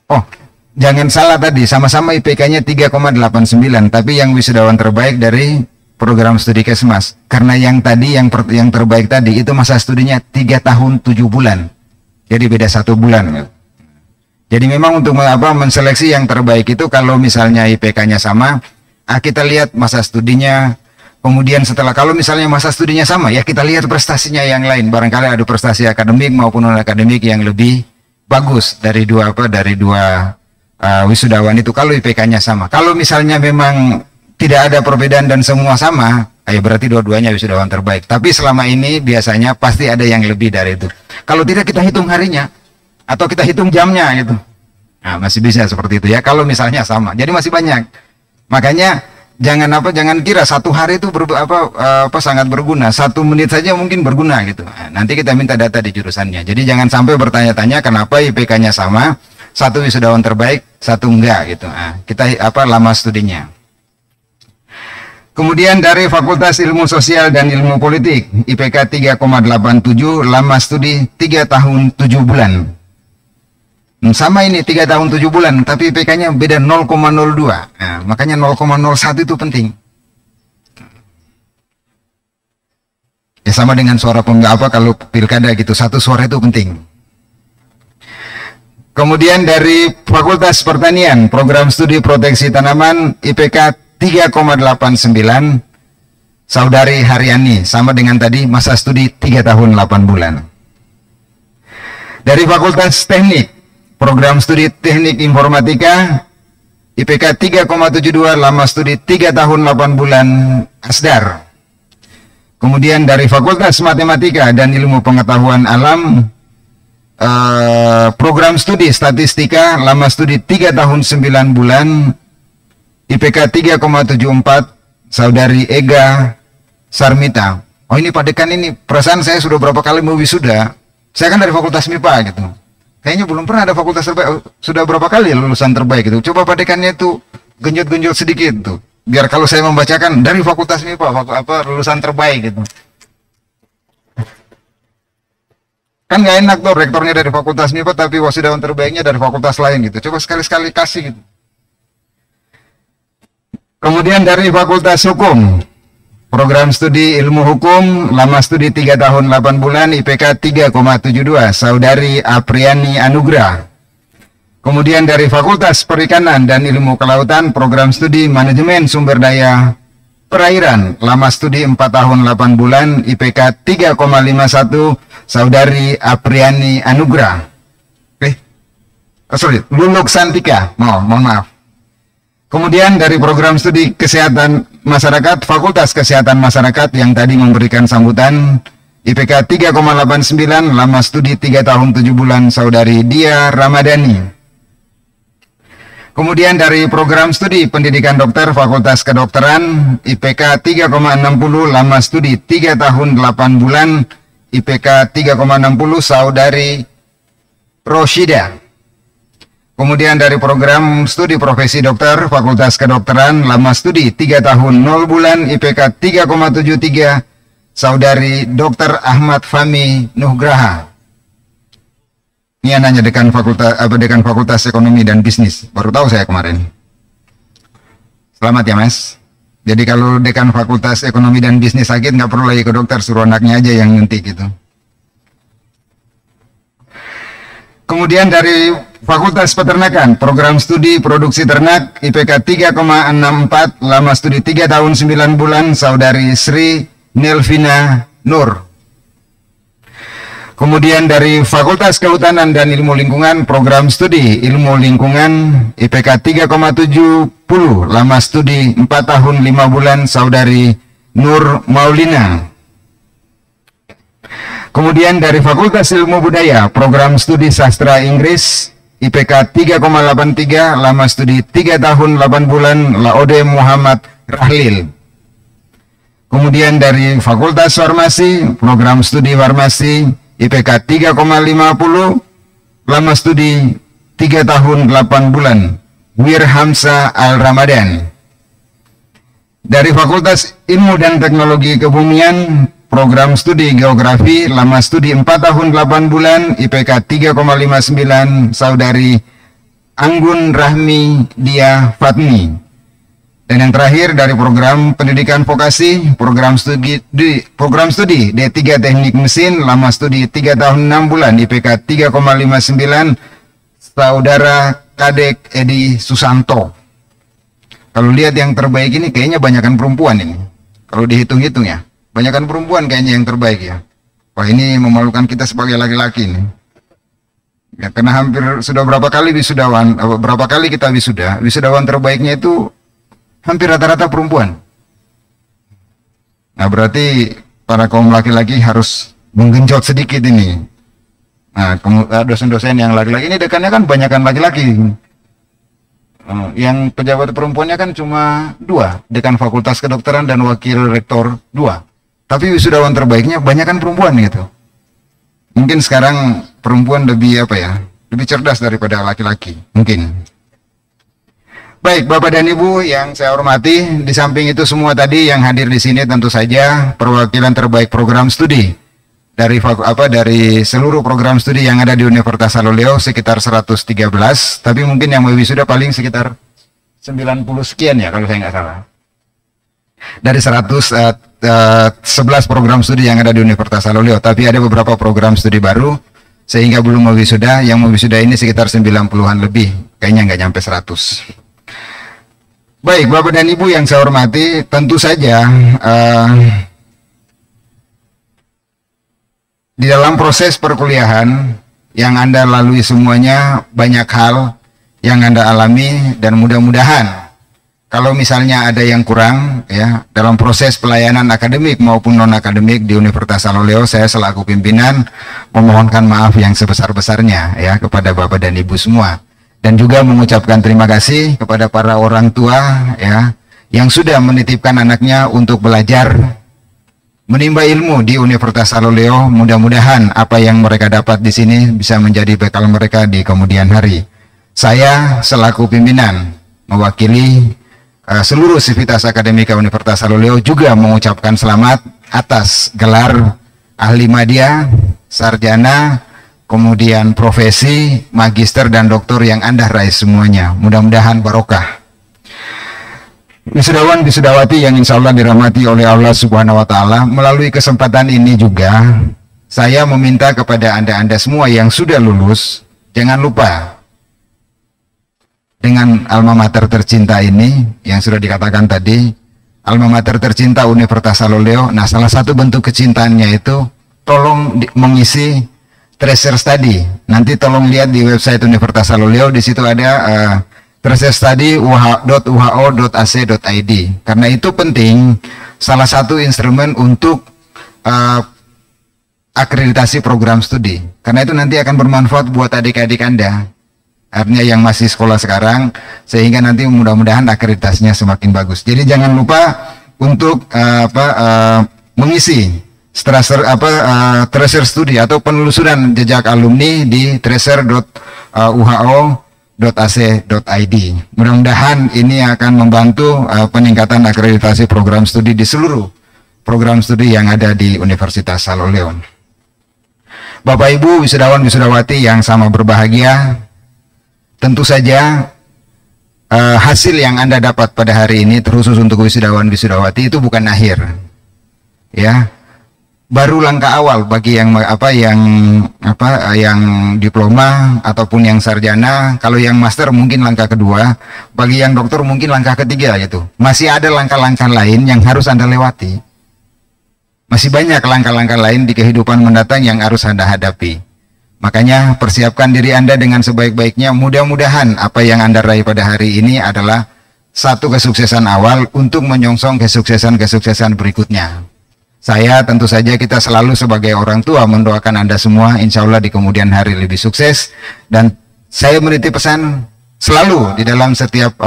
Oh, jangan salah tadi, sama-sama IPK-nya 3,89, tapi yang wisudawan terbaik dari program studi Kesmas. Karena yang tadi, yang terbaik tadi, itu masa studinya 3 tahun 7 bulan. Jadi beda 1 bulan. Jadi memang untuk menseleksi yang terbaik itu, kalau misalnya IPK-nya sama, kita lihat masa studinya. Kemudian kalau misalnya masa studinya sama, ya kita lihat prestasinya yang lain. Barangkali ada prestasi akademik maupun non-akademik yang lebih bagus dari dua wisudawan itu kalau IPK-nya sama. Kalau misalnya memang tidak ada perbedaan dan semua sama, ya berarti dua-duanya wisudawan terbaik. Tapi selama ini biasanya pasti ada yang lebih dari itu. Kalau tidak, kita hitung harinya atau kita hitung jamnya gitu. Nah, masih bisa seperti itu ya kalau misalnya sama. Jadi masih banyak. Makanya jangan kira 1 hari itu sangat berguna. 1 menit saja mungkin berguna gitu. Nah, nanti kita minta data di jurusannya. Jadi jangan sampai bertanya-tanya kenapa IPK-nya sama. 1 wisudawan terbaik, 1 enggak gitu. Nah, kita lama studinya. Kemudian dari Fakultas Ilmu Sosial dan Ilmu Politik IPK 3,87, lama studi 3 tahun 7 bulan. Sama ini 3 tahun 7 bulan, tapi IPK-nya beda 0,02. Nah, makanya 0,01 itu penting. Ya sama dengan suara kalau pilkada gitu, 1 suara itu penting. Kemudian dari Fakultas Pertanian, program studi proteksi tanaman IPK 3,89 Saudari Haryani, sama dengan tadi masa studi 3 tahun 8 bulan. Dari Fakultas Teknik, program studi Teknik Informatika IPK 3,72 lama studi 3 tahun 8 bulan Asdar. Kemudian dari Fakultas Matematika dan Ilmu Pengetahuan Alam program studi Statistika lama studi 3 tahun 9 bulan IPK 3,74 Saudari Ega Sarmita. Oh ini padekan ini, perasaan saya sudah berapa kali mau wisuda. Saya kan dari Fakultas MIPA gitu. Kayaknya belum pernah ada fakultas terbaik. Sudah berapa kali lulusan terbaik itu. Coba padekannya itu genjot-genjot sedikit tuh. Biar kalau saya membacakan dari Fakultas MIPA lulusan terbaik gitu. Kan nggak enak tuh rektornya dari Fakultas MIPA tapi wisudawan terbaiknya dari fakultas lain gitu. Coba sekali-sekali kasih gitu. Kemudian dari Fakultas Hukum, program studi Ilmu Hukum, lama studi 3 tahun 8 bulan, IPK 3,72, Saudari Apriani Anugrah. Kemudian dari Fakultas Perikanan dan Ilmu Kelautan, program studi Manajemen Sumber Daya Perairan, lama studi 4 tahun 8 bulan, IPK 3,51, Saudari Apriani Anugrah. Luluk Santika, mohon maaf. Kemudian dari program studi Kesehatan Masyarakat, Fakultas Kesehatan Masyarakat yang tadi memberikan sambutan, IPK 3,89, lama studi 3 tahun 7 bulan, Saudari Dia Ramadhani. Kemudian dari program studi pendidikan dokter Fakultas Kedokteran, IPK 3,60, lama studi 3 tahun 8 bulan, IPK 3,60, Saudari Roshida. Kemudian dari program studi profesi dokter Fakultas Kedokteran, lama studi 3 tahun 0 bulan, IPK 3,73, Saudari Dr. Ahmad Fahmi Nugraha. Ini nanya dekan Fakultas Ekonomi dan Bisnis. Baru tahu saya kemarin. Selamat ya Mas. Jadi kalau dekan Fakultas Ekonomi dan Bisnis sakit, nggak perlu lagi ke dokter, suruh anaknya aja yang nyuntik gitu. Kemudian dari Fakultas Peternakan, program studi produksi ternak, IPK 3,64, lama studi 3 tahun 9 bulan, Saudari Sri Nelvina Nur. Kemudian dari Fakultas Kehutanan dan Ilmu Lingkungan, program studi Ilmu Lingkungan, IPK 3,70, lama studi 4 tahun 5 bulan, Saudari Nur Maulina. Kemudian dari Fakultas Ilmu Budaya, program studi Sastra Inggris, IPK 3,83, lama studi 3 tahun 8 bulan, Laode Muhammad Rahlil. Kemudian dari Fakultas Farmasi, program studi Farmasi, IPK 3,50, lama studi 3 tahun 8 bulan, Wir Hamsa Al-Ramadan. Dari Fakultas Ilmu dan Teknologi Kebumian, program studi Geografi, lama studi 4 tahun 8 bulan, IPK 3,59, Saudari Anggun Rahmi Dia Fatmi. Dan yang terakhir dari program pendidikan vokasi, program studi D3 Teknik Mesin, lama studi 3 tahun 6 bulan, IPK 3,59, Saudara Kadek Edi Susanto. Kalau lihat yang terbaik ini kayaknya banyakan perempuan ini. Kalau dihitung-hitung ya, banyakan perempuan kayaknya yang terbaik ya. Wah, ini memalukan kita sebagai laki-laki ini. Ya, karena hampir sudah berapa kali wisudawan, berapa kali kita wisudawan terbaiknya itu hampir rata-rata perempuan. Nah, berarti para kaum laki-laki harus menggenjot sedikit ini. Nah, dosen-dosen yang laki-laki ini dekannya kan banyakan laki-laki. Yang pejabat perempuannya kan cuma 2, dekan Fakultas Kedokteran dan wakil rektor 2. Tapi wisudawan terbaiknya banyakan perempuan gitu. Mungkin sekarang perempuan lebih lebih cerdas daripada laki-laki, mungkin. Baik, Bapak dan Ibu yang saya hormati, di samping itu semua tadi yang hadir di sini tentu saja perwakilan terbaik program studi dari seluruh program studi yang ada di Universitas Haloleo sekitar 113, tapi mungkin yang wisuda paling sekitar 90 sekian ya kalau saya nggak salah. Dari 111 program studi yang ada di Universitas Haloleo, tapi ada beberapa program studi baru sehingga belum wisuda. Yang wisuda ini sekitar 90-an lebih, kayaknya nggak nyampe 100. Baik, Bapak dan Ibu yang saya hormati, tentu saja di dalam proses perkuliahan yang Anda lalui semuanya banyak hal yang Anda alami, dan mudah-mudahan kalau misalnya ada yang kurang ya dalam proses pelayanan akademik maupun non-akademik di Universitas Haloleo, saya selaku pimpinan memohonkan maaf yang sebesar-besarnya ya kepada Bapak dan Ibu semua. Dan juga mengucapkan terima kasih kepada para orang tua ya yang sudah menitipkan anaknya untuk belajar menimba ilmu di Universitas Haloleo. Mudah-mudahan apa yang mereka dapat di sini bisa menjadi bekal mereka di kemudian hari. Saya selaku pimpinan mewakili seluruh sivitas akademika Universitas Haloleo juga mengucapkan selamat atas gelar ahli madya, sarjana, kemudian profesi, magister dan doktor yang Anda raih semuanya. Mudah-mudahan barokah. Wisudawan wisudawati yang insya Allah dirahmati oleh Allah Subhanahu wa Ta'ala, melalui kesempatan ini juga saya meminta kepada Anda semua yang sudah lulus, jangan lupa dengan alma mater tercinta ini yang sudah dikatakan tadi, alma mater tercinta Universitas Haloleo. Nah, salah satu bentuk kecintaannya itu tolong mengisi tracer study. Nanti tolong lihat di website Universitas Haloleo, di situ ada tracer study uho.ac.id. Karena itu penting, salah satu instrumen untuk akreditasi program studi. Karena itu nanti akan bermanfaat buat adik-adik Anda. Artinya yang masih sekolah sekarang, sehingga nanti mudah-mudahan akreditasinya semakin bagus. Jadi jangan lupa untuk mengisi tracer studi atau penelusuran jejak alumni di tracer.uho.ac.id. Mudah-mudahan ini akan membantu peningkatan akreditasi program studi di seluruh program studi yang ada di Universitas Saloleo. Bapak Ibu wisudawan wisudawati yang sama berbahagia, tentu saja hasil yang Anda dapat pada hari ini, terkhusus untuk wisudawan wisudawati, itu bukan akhir, ya. Baru langkah awal bagi yang diploma ataupun yang sarjana. Kalau yang master mungkin langkah kedua, bagi yang dokter mungkin langkah ketiga gitu. Masih ada langkah-langkah lain yang harus Anda lewati. Masih banyak langkah-langkah lain di kehidupan mendatang yang harus Anda hadapi. Makanya persiapkan diri Anda dengan sebaik-baiknya. Mudah-mudahan apa yang Anda raih pada hari ini adalah satu kesuksesan awal untuk menyongsong kesuksesan-kesuksesan berikutnya. Saya tentu saja, kita selalu sebagai orang tua mendoakan Anda semua insya Allah di kemudian hari lebih sukses. Dan saya menitip pesan selalu di dalam setiap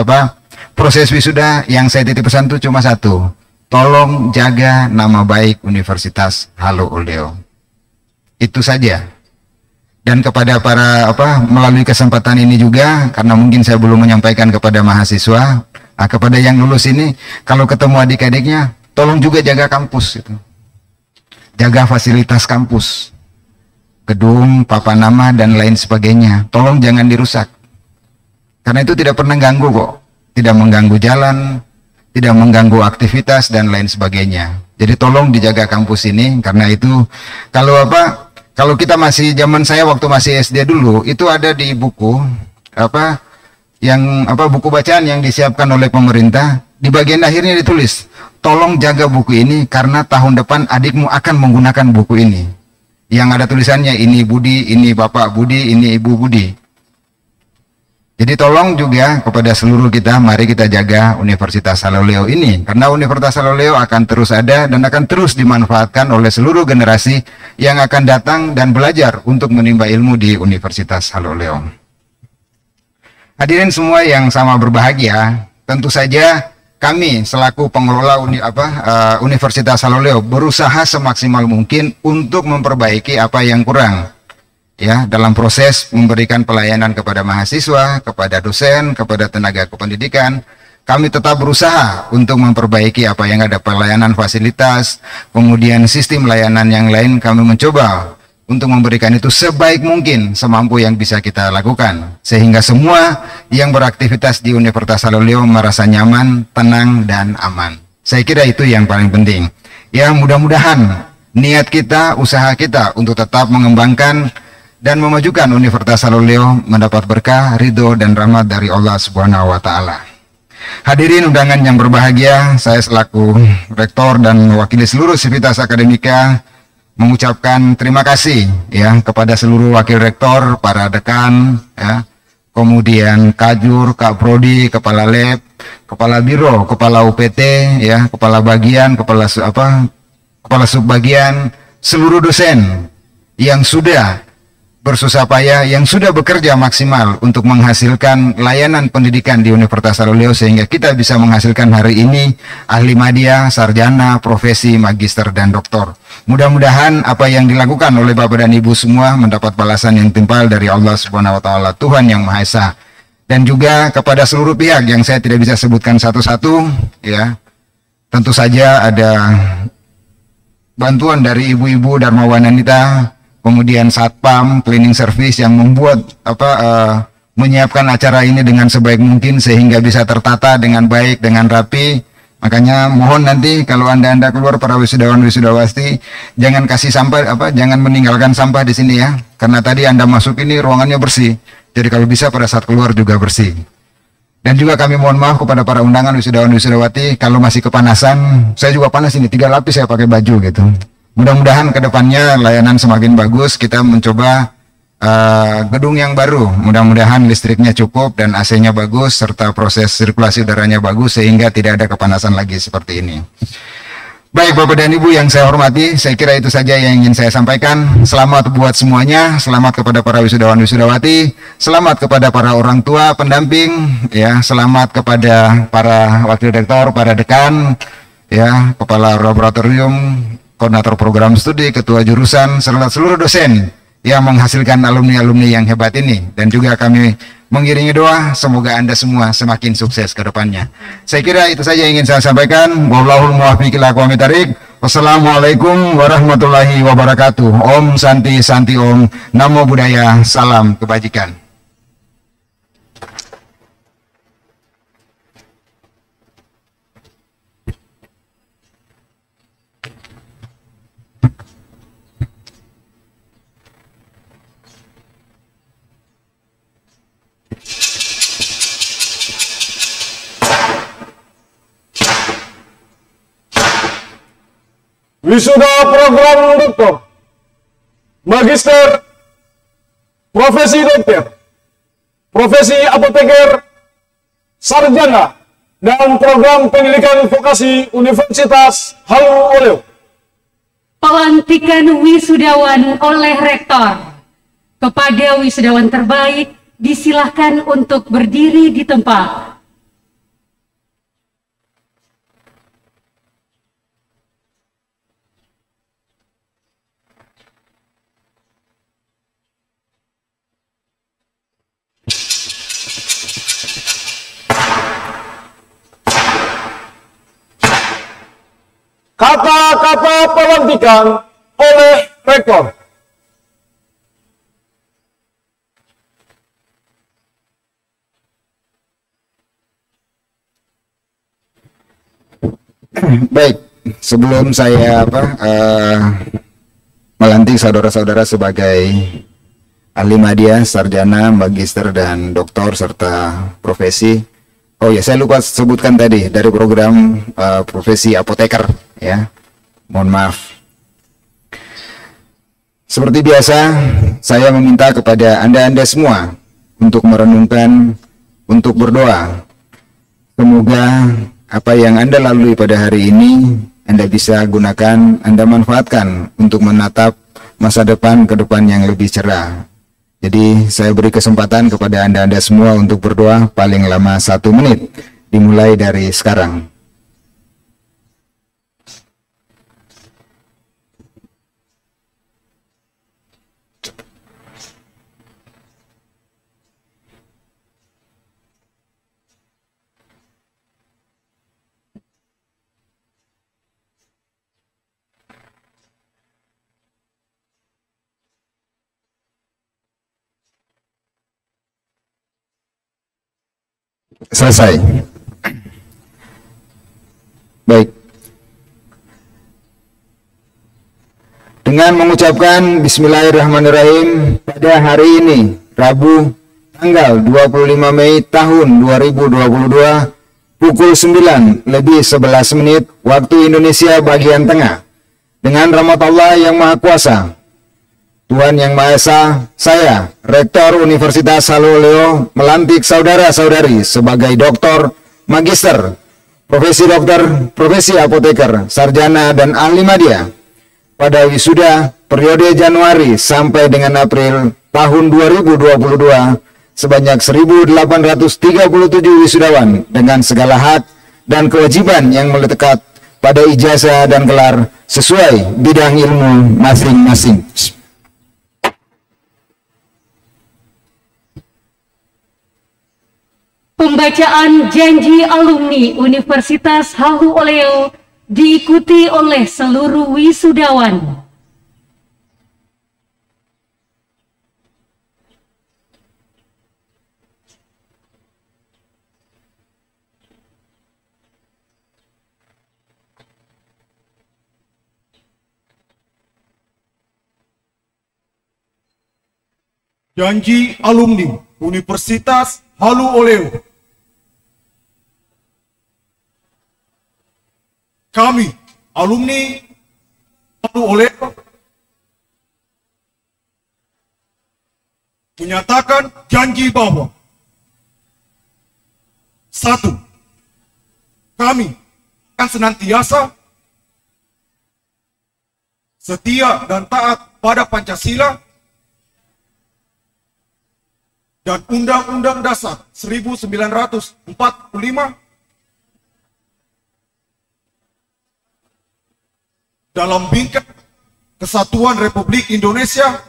proses wisuda, yang saya titip pesan itu cuma satu: tolong jaga nama baik Universitas Haloleo. Itu saja. Dan kepada para melalui kesempatan ini juga, karena mungkin saya belum menyampaikan kepada mahasiswa, kepada yang lulus ini, kalau ketemu adik-adiknya, tolong juga jaga kampus itu. Jaga fasilitas kampus, gedung, papan nama dan lain sebagainya. Tolong jangan dirusak. Karena itu tidak pernah ganggu kok. Tidak mengganggu jalan, tidak mengganggu aktivitas dan lain sebagainya. Jadi tolong dijaga kampus ini. Karena itu kalau kita zaman saya waktu masih SD dulu, itu ada di buku buku bacaan yang disiapkan oleh pemerintah, di bagian akhirnya ditulis, tolong jaga buku ini karena tahun depan adikmu akan menggunakan buku ini. Yang ada tulisannya, ini Budi, ini Bapak Budi, ini Ibu Budi. Jadi tolong juga kepada seluruh kita, mari kita jaga Universitas Saloleo ini, karena Universitas Saloleo akan terus ada dan akan terus dimanfaatkan oleh seluruh generasi yang akan datang dan belajar untuk menimba ilmu di Universitas Saloleo. Hadirin semua yang sama berbahagia, tentu saja kami selaku pengelola Universitas Saloleo berusaha semaksimal mungkin untuk memperbaiki apa yang kurang, ya, dalam proses memberikan pelayanan kepada mahasiswa, kepada dosen, kepada tenaga kependidikan. Kami tetap berusaha untuk memperbaiki apa yang ada, pelayanan fasilitas, kemudian sistem layanan yang lain. Kami mencoba untuk memberikan itu sebaik mungkin, semampu yang bisa kita lakukan, sehingga semua yang beraktivitas di Universitas Saloleo merasa nyaman, tenang, dan aman. Saya kira itu yang paling penting. Ya, mudah-mudahan niat kita, usaha kita untuk tetap mengembangkan dan memajukan Universitas Saloleo mendapat berkah, ridho, dan rahmat dari Allah Subhanahu wa Ta'ala. Hadirin undangan yang berbahagia, saya selaku rektor dan mewakili seluruh sivitas akademika mengucapkan terima kasih ya kepada seluruh wakil rektor, para dekan, ya, kemudian Kajur, Kak Prodi, kepala lab, kepala biro, kepala UPT, ya, kepala bagian, kepala subbagian, seluruh dosen yang sudah bersusah payah, yang sudah bekerja maksimal untuk menghasilkan layanan pendidikan di Universitas Saloleo, sehingga kita bisa menghasilkan hari ini ahli madya, sarjana, profesi, magister, dan doktor. Mudah-mudahan apa yang dilakukan oleh Bapak dan Ibu semua mendapat balasan yang timpal dari Allah Subhanahu wa Ta'ala, Tuhan yang Maha Esa. Dan juga kepada seluruh pihak yang saya tidak bisa sebutkan satu-satu, ya, tentu saja ada bantuan dari ibu-ibu Dharma Wanita, kemudian Satpam, cleaning service yang membuat menyiapkan acara ini dengan sebaik mungkin sehingga bisa tertata dengan baik, dengan rapi. Makanya mohon nanti kalau Anda keluar, para wisudawan wisudawati, jangan kasih sampah, jangan meninggalkan sampah di sini ya. Karena tadi Anda masuk ini ruangannya bersih. Jadi kalau bisa pada saat keluar juga bersih. Dan juga kami mohon maaf kepada para undangan wisudawan wisudawati kalau masih kepanasan. Saya juga panas ini, 3 lapis saya pakai baju gitu. Mudah-mudahan ke depannya layanan semakin bagus. Kita mencoba gedung yang baru. Mudah-mudahan listriknya cukup dan AC-nya bagus serta proses sirkulasi udaranya bagus sehingga tidak ada kepanasan lagi seperti ini. Baik Bapak dan Ibu yang saya hormati, saya kira itu saja yang ingin saya sampaikan. Selamat buat semuanya, selamat kepada para wisudawan wisudawati, selamat kepada para orang tua pendamping, ya, selamat kepada para wakil rektor, para dekan, ya, kepala laboratorium, koordinator program studi, ketua jurusan, serta seluruh dosen yang menghasilkan alumni-alumni yang hebat ini. Dan juga kami mengiringi doa semoga Anda semua semakin sukses ke depannya. Saya kira itu saja yang ingin saya sampaikan. Wallahul muwaffiq ila aqwamit thariq. Wassalamualaikum warahmatullahi wabarakatuh. Om Santi Santi Om. Namo Buddhaya. Salam kebajikan. Wisuda program doktor, magister, profesi dokter, profesi apoteker, sarjana, dan program pendidikan vokasi Universitas Halu Oleo. Pelantikan wisudawan oleh rektor. Kepada wisudawan terbaik, disilahkan untuk berdiri di tempat. Kata-kata pelantikan oleh rektor. Baik, sebelum saya melantik saudara-saudara sebagai ahli media, sarjana, magister, dan doktor serta profesi. Oh ya, saya lupa sebutkan tadi dari program profesi apoteker, ya. Mohon maaf. Seperti biasa, saya meminta kepada Anda semua untuk merenungkan, untuk berdoa. Semoga apa yang Anda lalui pada hari ini, Anda bisa gunakan, Anda manfaatkan untuk menatap masa depan ke depan yang lebih cerah. Jadi saya beri kesempatan kepada Anda semua untuk berdoa paling lama 1 menit, dimulai dari sekarang. Selesai. Baik. Dengan mengucapkan Bismillahirrahmanirrahim pada hari ini, Rabu, tanggal 25 Mei tahun 2022, pukul 9:11 waktu Indonesia bagian tengah, dengan rahmat Allah yang Maha Kuasa, Tuhan Yang Maha Esa, saya, Rektor Universitas Halu Oleo, melantik saudara-saudari sebagai doktor, magister, profesi dokter, profesi apoteker, sarjana, dan ahli media pada wisuda periode Januari sampai dengan April tahun 2022 sebanyak 1.837 wisudawan dengan segala hak dan kewajiban yang melekat pada ijazah dan gelar sesuai bidang ilmu masing-masing. Pembacaan janji alumni Universitas Halu Oleo diikuti oleh seluruh wisudawan. Janji alumni Universitas Halu Oleo. Kami, alumni Halu Oleo, menyatakan janji bahwa 1. Kami akan senantiasa setia dan taat pada Pancasila dan Undang-Undang Dasar 1945, dalam bingkai Kesatuan Republik Indonesia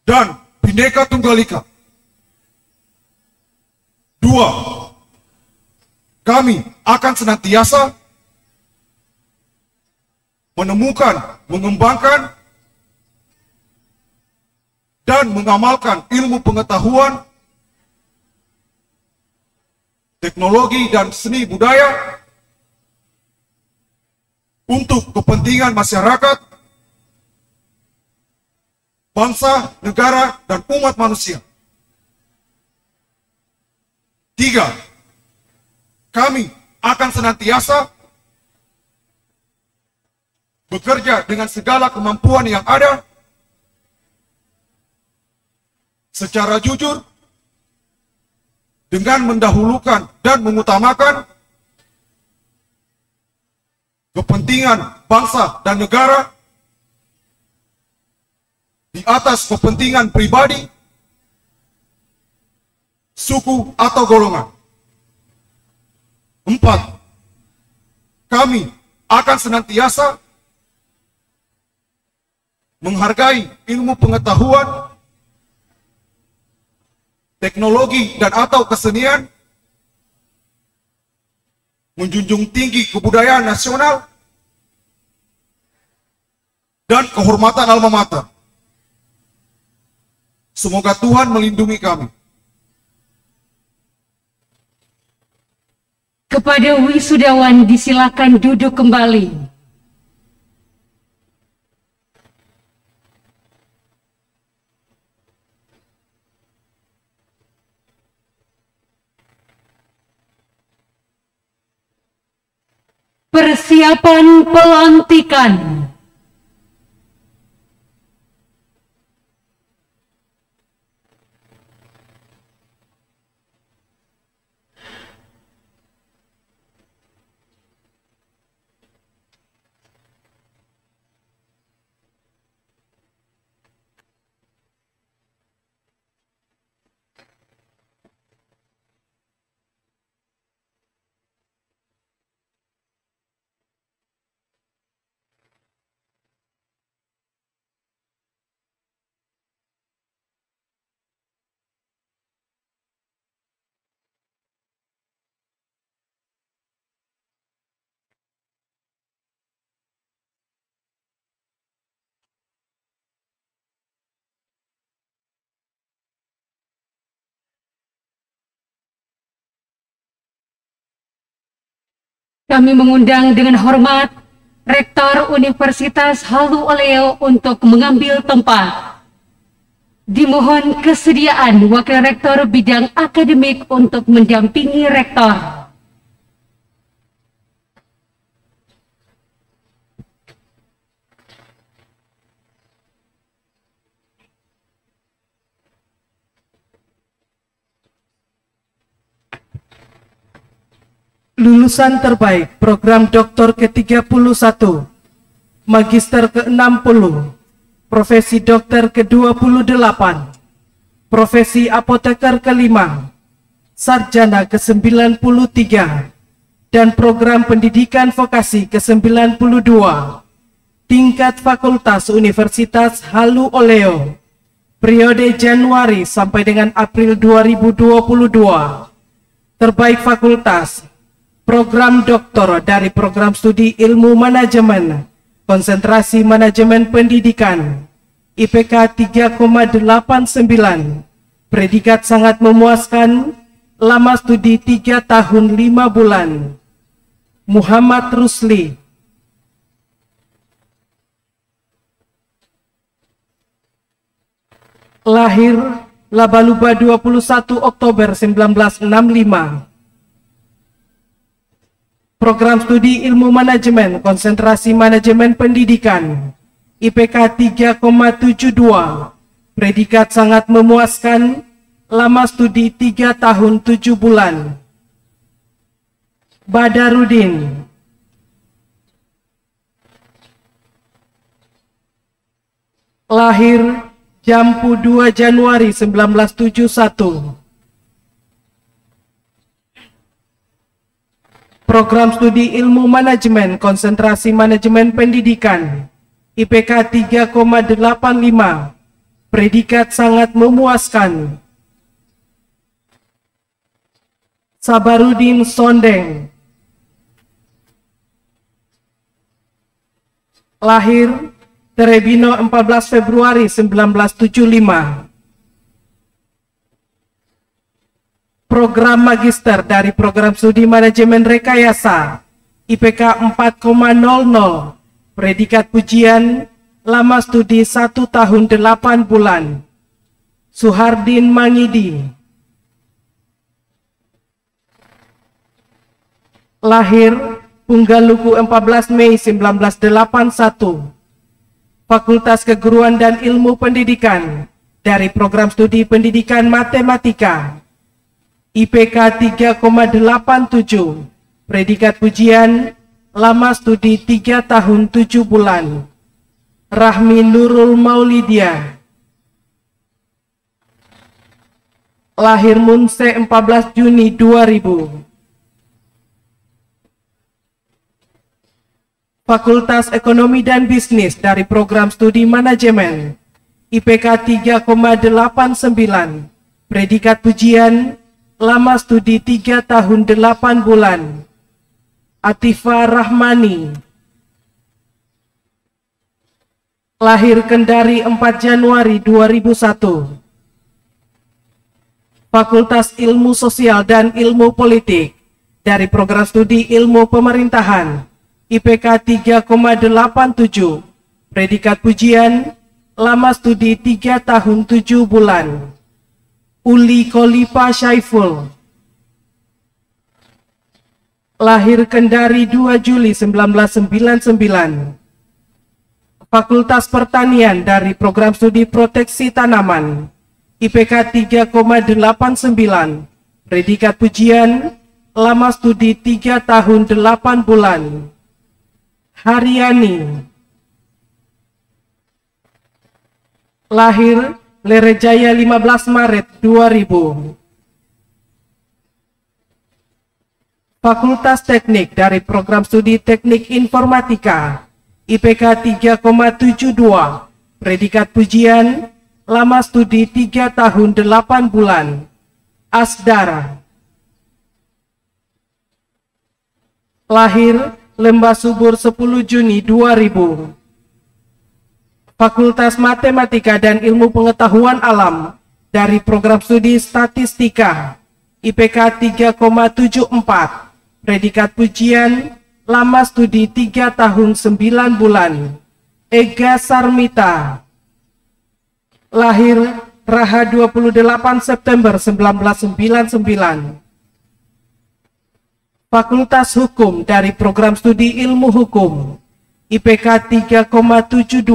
dan Bhinneka Tunggal Ika. 2. Kami akan senantiasa menemukan, mengembangkan, dan mengamalkan ilmu pengetahuan, teknologi, dan seni budaya untuk kepentingan masyarakat, bangsa, negara, dan umat manusia. 3. Kami akan senantiasa bekerja dengan segala kemampuan yang ada, secara jujur, dengan mendahulukan dan mengutamakan kepentingan bangsa dan negara di atas kepentingan pribadi, suku, atau golongan. 4. Kami akan senantiasa menghargai ilmu pengetahuan, teknologi, dan atau kesenian, menjunjung tinggi kebudayaan nasional, dan kehormatan alma mater. Semoga Tuhan melindungi kami. Kepada wisudawan disilakan duduk kembali. Persiapan pelantikan. Kami mengundang dengan hormat Rektor Universitas Halu Oleo untuk mengambil tempat. Dimohon kesediaan Wakil Rektor Bidang Akademik untuk mendampingi Rektor. Lulusan terbaik program doktor ke-31, magister ke-60, profesi dokter ke-28, profesi apoteker ke-5, sarjana ke-93, dan program pendidikan vokasi ke-92, tingkat fakultas Universitas Halu Oleo, periode Januari sampai dengan April 2022, terbaik fakultas, program doktor dari program studi ilmu manajemen, konsentrasi manajemen pendidikan, IPK 3,89, predikat sangat memuaskan, lama studi 3 tahun 5 bulan, Muhammad Rusli. Lahir Labaluba 21 Oktober 1965. Program studi ilmu manajemen, konsentrasi manajemen pendidikan, IPK 3,72, predikat sangat memuaskan, lama studi 3 tahun 7 bulan. Badarudin. Lahir Jampu 2 Januari 1971. Program Studi Ilmu Manajemen Konsentrasi Manajemen Pendidikan IPK 3,85. Predikat sangat memuaskan. Sabarudin Sondeng. Lahir Terebino 14 Februari 1975. Program Magister dari Program Studi Manajemen Rekayasa IPK 4,00. Predikat pujian, lama studi 1 tahun 8 bulan. Suhardin Mangidi. Lahir Punggaluku 14 Mei 1981. Fakultas Keguruan dan Ilmu Pendidikan dari Program Studi Pendidikan Matematika IPK 3,87. Predikat pujian, lama studi 3 tahun 7 bulan. Rahmi Nurul Maulidia. Lahir Munse 14 Juni 2000. Fakultas Ekonomi dan Bisnis dari Program Studi Manajemen IPK 3,89. Predikat pujian, lama studi 3 tahun 8 bulan. Atifa Rahmani. Lahir Kendari 4 Januari 2001. Fakultas Ilmu Sosial dan Ilmu Politik dari Program Studi Ilmu Pemerintahan IPK 3,87. Predikat pujian, lama studi 3 tahun 7 bulan. Uli Kholifa Syaiful. Lahir Kendari 2 Juli 1999. Fakultas Pertanian dari Program Studi Proteksi Tanaman IPK 3,89. Predikat pujian, lama studi 3 tahun 8 bulan. Haryani. Lahir Lerejaya 15 Maret 2000. Fakultas Teknik dari Program Studi Teknik Informatika IPK 3,72. Predikat pujian, lama studi 3 tahun 8 bulan. Asdara. Lahir Lembah Subur 10 Juni 2000. Fakultas Matematika dan Ilmu Pengetahuan Alam dari Program Studi Statistika IPK 3,74. Predikat pujian, lama studi 3 tahun 9 bulan. Ega Sarmita. Lahir Raha 28 September 1999. Fakultas Hukum dari Program Studi Ilmu Hukum IPK 3,72.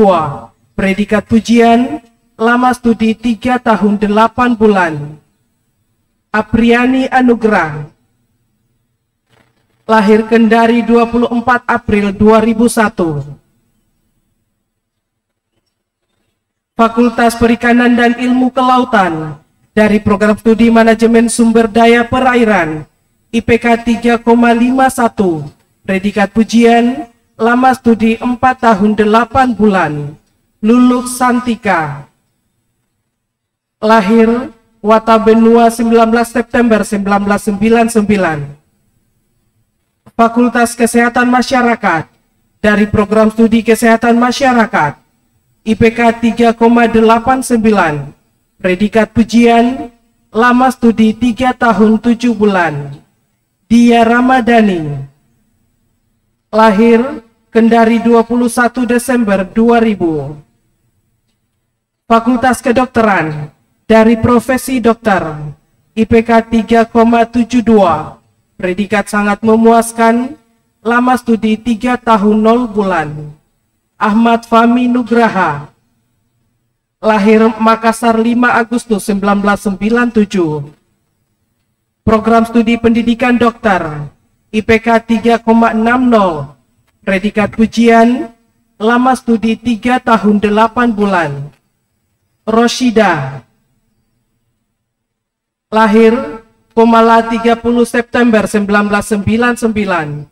Predikat pujian, lama studi 3 tahun 8 bulan. Apriani Anugrah. Lahir Kendari 24 April 2001. Fakultas Perikanan dan Ilmu Kelautan dari Program Studi Manajemen Sumber Daya Perairan IPK 3,51. Predikat pujian, lama studi 4 tahun 8 bulan. Luluk Santika. Lahir Watabenua 19 September 1999. Fakultas Kesehatan Masyarakat dari Program Studi Kesehatan Masyarakat IPK 3,89. Predikat pujian, lama studi 3 tahun 7 bulan. Dia Ramadhani. Lahir Kendari 21 Desember 2000. Fakultas Kedokteran dari Profesi Dokter IPK 3,72. Predikat sangat memuaskan, lama studi 3 tahun 0 bulan. Ahmad Fahmi Nugraha. Lahir Makassar 5 Agustus 1997. Program Studi Pendidikan Dokter IPK 3,60. Predikat pujian, lama studi 3 tahun 8 bulan. Roshida, lahir Komala 30 September 1999.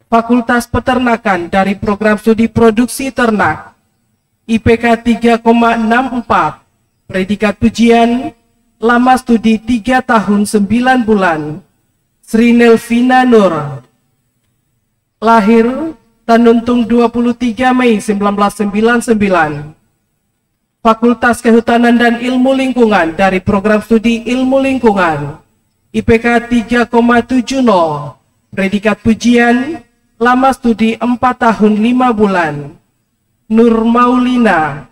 Fakultas Peternakan dari program studi produksi ternak, IPK 3,64, predikat pujian, lama studi 3 tahun 9 bulan. Sri Nelvina Nur, lahir Tanuntung 23 Mei 1999. Fakultas Kehutanan dan Ilmu Lingkungan dari program studi Ilmu Lingkungan, IPK 3,70, predikat pujian, lama studi 4 tahun 5 bulan. Nur Maulina,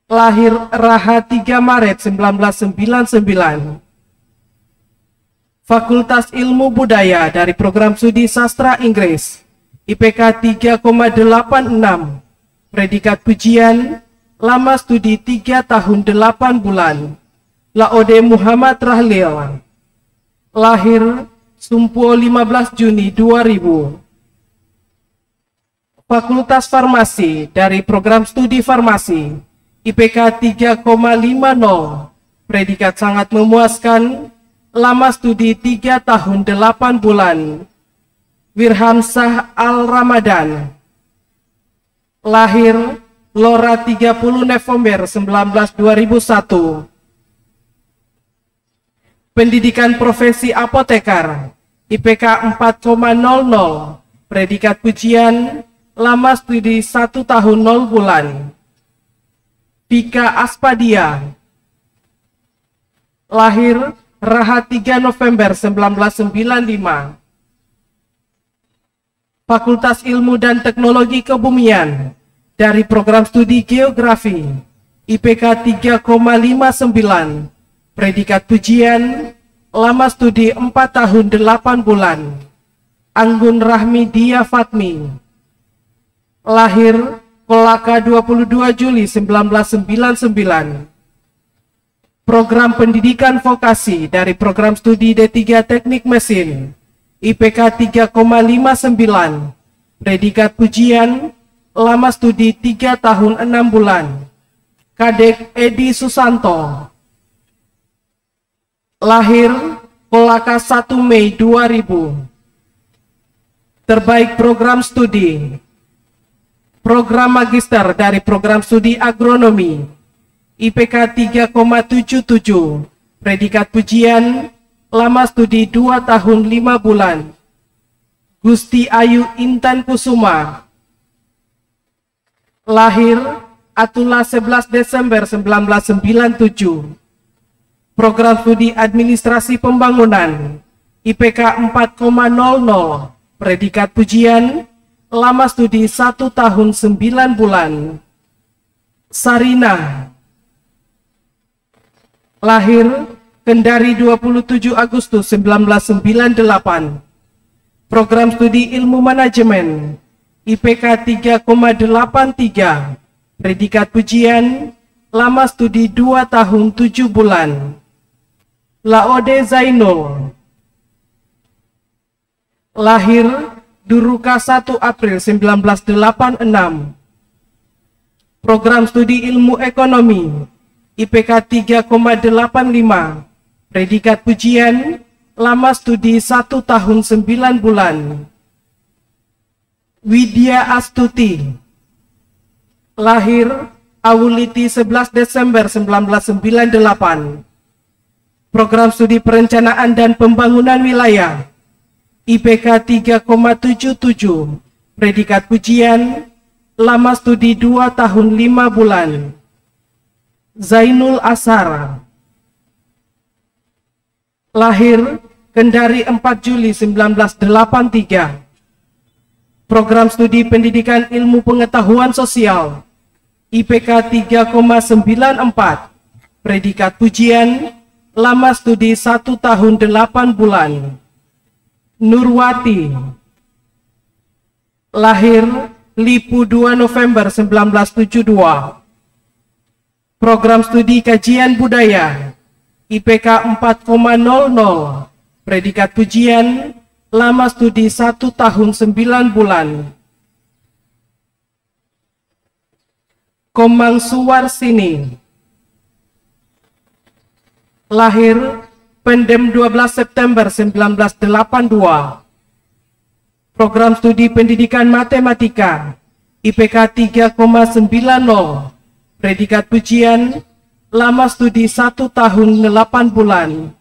lahir Raha 3 Maret 1999. Fakultas Ilmu Budaya dari program studi Sastra Inggris, IPK 3,86, predikat pujian, lama studi 3 tahun 8 bulan. Laode Muhammad Rahlil, lahir Sumpuo 15 Juni 2000. Fakultas Farmasi dari program studi Farmasi, IPK 3,50, predikat sangat memuaskan, lama studi 3 tahun 8 bulan. Wirhamsah Al-Ramadan, lahir Lora 30 November 2001. Pendidikan profesi apotekar, IPK 4,00, predikat pujian, lama studi 1 tahun 0 bulan. Vika Aspadia, lahir Raha 3 November 1995. Fakultas Ilmu dan Teknologi Kebumian dari program studi Geografi, IPK 3,59, predikat pujian, lama studi 4 tahun 8 bulan. Anggun Rahmi Dia Fatmi, lahir Kolaka 22 Juli 1999. Program Pendidikan Vokasi dari program studi D3 Teknik Mesin, IPK 3,59, predikat pujian, lama studi 3 tahun 6 bulan. Kadek Edi Susanto, lahir Kolaka 1 Mei 2000. Terbaik program studi, program magister dari program studi agronomi, IPK 3,77, predikat pujian, lama studi 2 tahun 5 bulan. Gusti Ayu Intan Kusuma, lahir Atula 11 Desember 1997. Program studi administrasi pembangunan, IPK 4,00, predikat pujian, lama studi 1 tahun 9 bulan. Sarina, lahir Kendari 27 Agustus 1998. Program studi Ilmu Manajemen, IPK 3,83, predikat pujian, lama studi 2 tahun 7 bulan. Laode Zainul, lahir Duruka 1 April 1986. Program studi Ilmu Ekonomi, IPK 3,85, predikat pujian, lama studi 1 tahun 9 bulan. Widya Astuti, lahir Awuliti 11 Desember 1998. Program studi Perencanaan dan Pembangunan Wilayah, IPK 3,77, predikat pujian, lama studi 2 tahun 5 bulan. Zainul Asar, lahir Kendari 4 Juli 1983. Program studi Pendidikan Ilmu Pengetahuan Sosial, IPK 3,94, predikat pujian, lama studi 1 tahun 8 bulan. Nurwati, lahir Lipu 2 November 1972. Program studi Kajian Budaya, IPK 4,00, predikat pujian, lama studi 1 tahun 9 bulan. Komang Suwarsini. Lahir Pendem 12 September 1982. Program studi pendidikan matematika, IPK 3,90, predikat pujian, lama studi 1 tahun 8 bulan.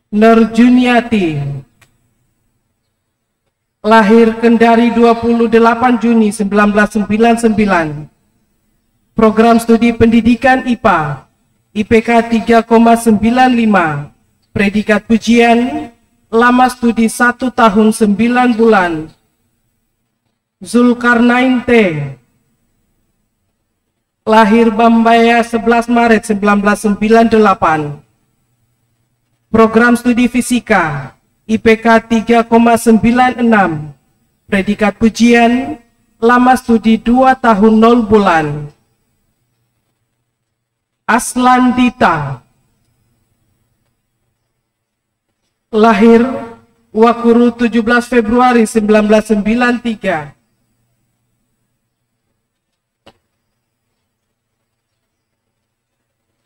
Nerjuniati. Lahir Kendari 28 Juni 1999. Program studi pendidikan IPA, IPK 3,95, predikat pujian, lama studi 1 tahun 9 bulan. Zulkarnain T. Lahir Bambaya 11 Maret 1998. Program studi fisika, IPK 3,96, predikat pujian, lama studi 2 tahun 0 bulan. Aslan Dita. Lahir Wakuru 17 Februari 1993.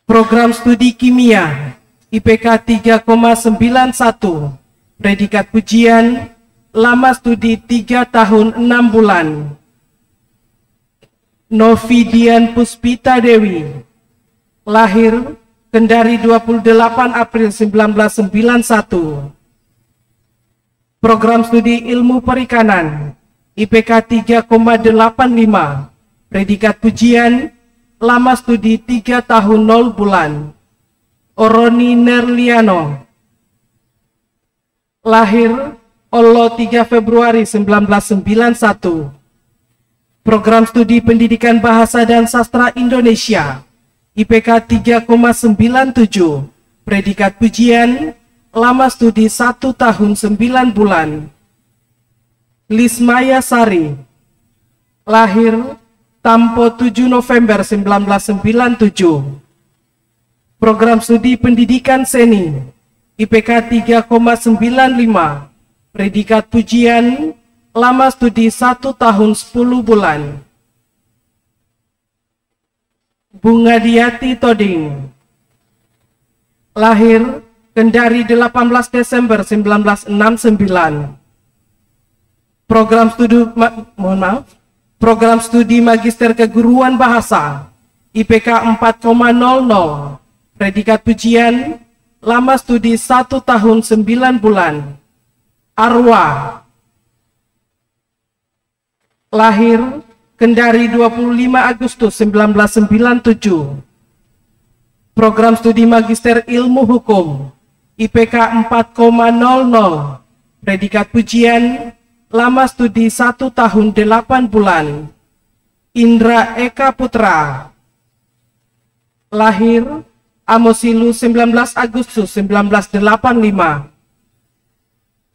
Program studi kimia, IPK 3,91, predikat pujian, lama studi 3 tahun 6 bulan. Novidian Puspita Dewi. Lahir Kendari 28 April 1991. Program studi ilmu perikanan, IPK 3,85, predikat pujian, lama studi 3 tahun 0 bulan. Oroni Nerliano. Lahir Olo 3 Februari 1991. Program studi pendidikan bahasa dan sastra Indonesia, IPK 3,97, predikat pujian, lama studi 1 tahun 9 bulan. Lismaya Sari. Lahir Tampo 7 November 1997. Program studi pendidikan seni, IPK 3,95, predikat pujian, lama studi 1 tahun 10 bulan. Bunga Diati Toding. Lahir Kendari 18 Desember 1969. Program studi Magister Keguruan Bahasa, IPK 4,00, predikat pujian, lama studi 1 tahun 9 bulan. Arwah. Lahir Kendari 25 Agustus 1997. Program studi Magister Ilmu Hukum, IPK 4,00, predikat pujian, lama studi 1 tahun 8 bulan. Indra Eka Putra. Lahir Amosilu 19 Agustus 1985.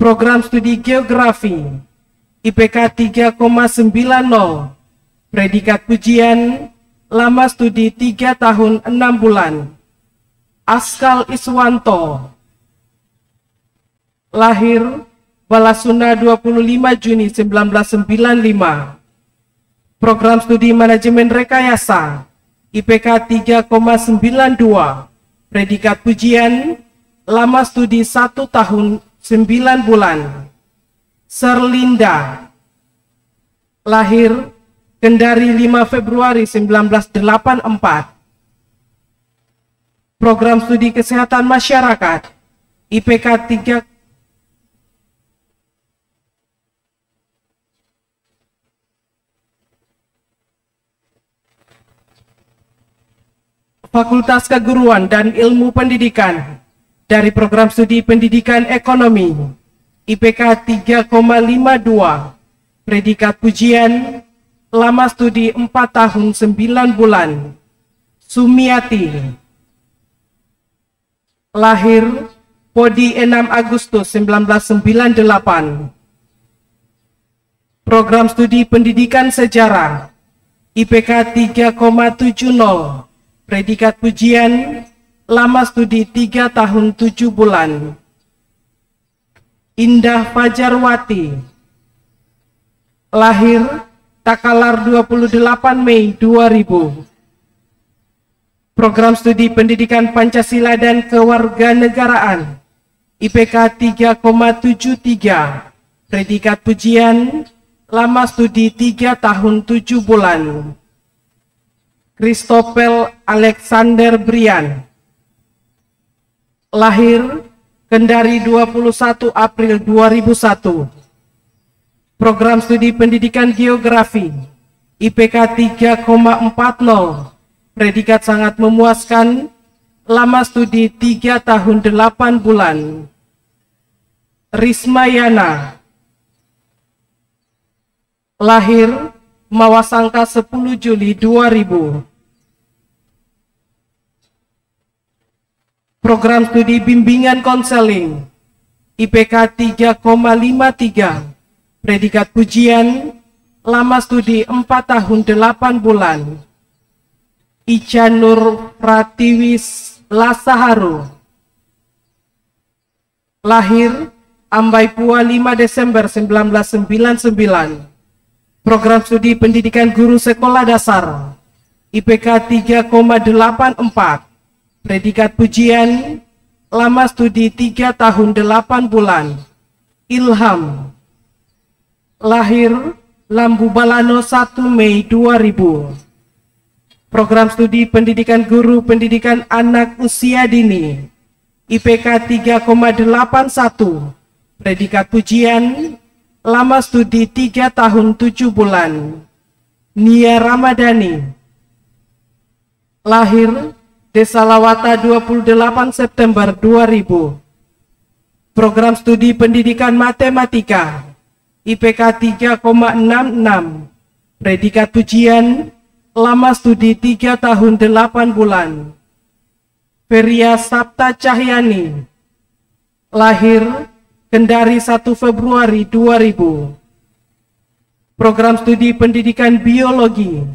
Program studi Geografi, IPK 3,90, predikat pujian, lama studi 3 tahun 6 bulan. Askal Iswanto. Lahir Balasuna 25 Juni 1995. Program studi Manajemen Rekayasa, IPK 3,92, predikat pujian, lama studi 1 tahun 9 bulan. Serlinda. Lahir Kendari 5 Februari 1984. Program studi Kesehatan Masyarakat, IPK 3. Fakultas Keguruan dan Ilmu Pendidikan dari Program Studi Pendidikan Ekonomi, IPK 3,52, predikat pujian, lama studi 4 tahun 9 bulan. Sumiati. Lahir Podi 6 Agustus 1998. Program studi Pendidikan Sejarah, IPK 3,70, predikat pujian, lama studi 3 tahun 7 bulan. Indah Fajarwati. Lahir Takalar 28 Mei 2000. Program Studi Pendidikan Pancasila dan Kewarganegaraan IPK 3,73. Predikat pujian, lama studi 3 tahun 7 bulan. Christopher Alexander Brian. Lahir Kendari 21 April 2001. Program Studi Pendidikan Geografi IPK 3,40. Predikat sangat memuaskan, lama studi 3 tahun 8 bulan. Risma Yana. Lahir Mawasangka 10 Juli 2000. Program Studi Bimbingan Konseling IPK 3,53. Predikat pujian, lama studi 4 tahun 8 bulan. Ica Nur Pratiwis Lasaharu. Lahir Ambaipua 5 Desember 1999. Program Studi Pendidikan Guru Sekolah Dasar IPK 3,84. Predikat pujian, lama studi 3 tahun 8 bulan. Ilham. Lahir Lambu Balano 1 Mei 2000. Program Studi Pendidikan Guru Pendidikan Anak Usia Dini IPK 3,81. Predikat pujian, lama studi 3 tahun 7 bulan. Nia Ramadhani. Lahir Desa Lawata 28 September 2000. Program Studi Pendidikan Matematika IPK 3,66. Predikat pujian, lama studi 3 tahun 8 bulan. Feria Sabta Cahyani. Lahir Kendari 1 Februari 2000. Program Studi Pendidikan Biologi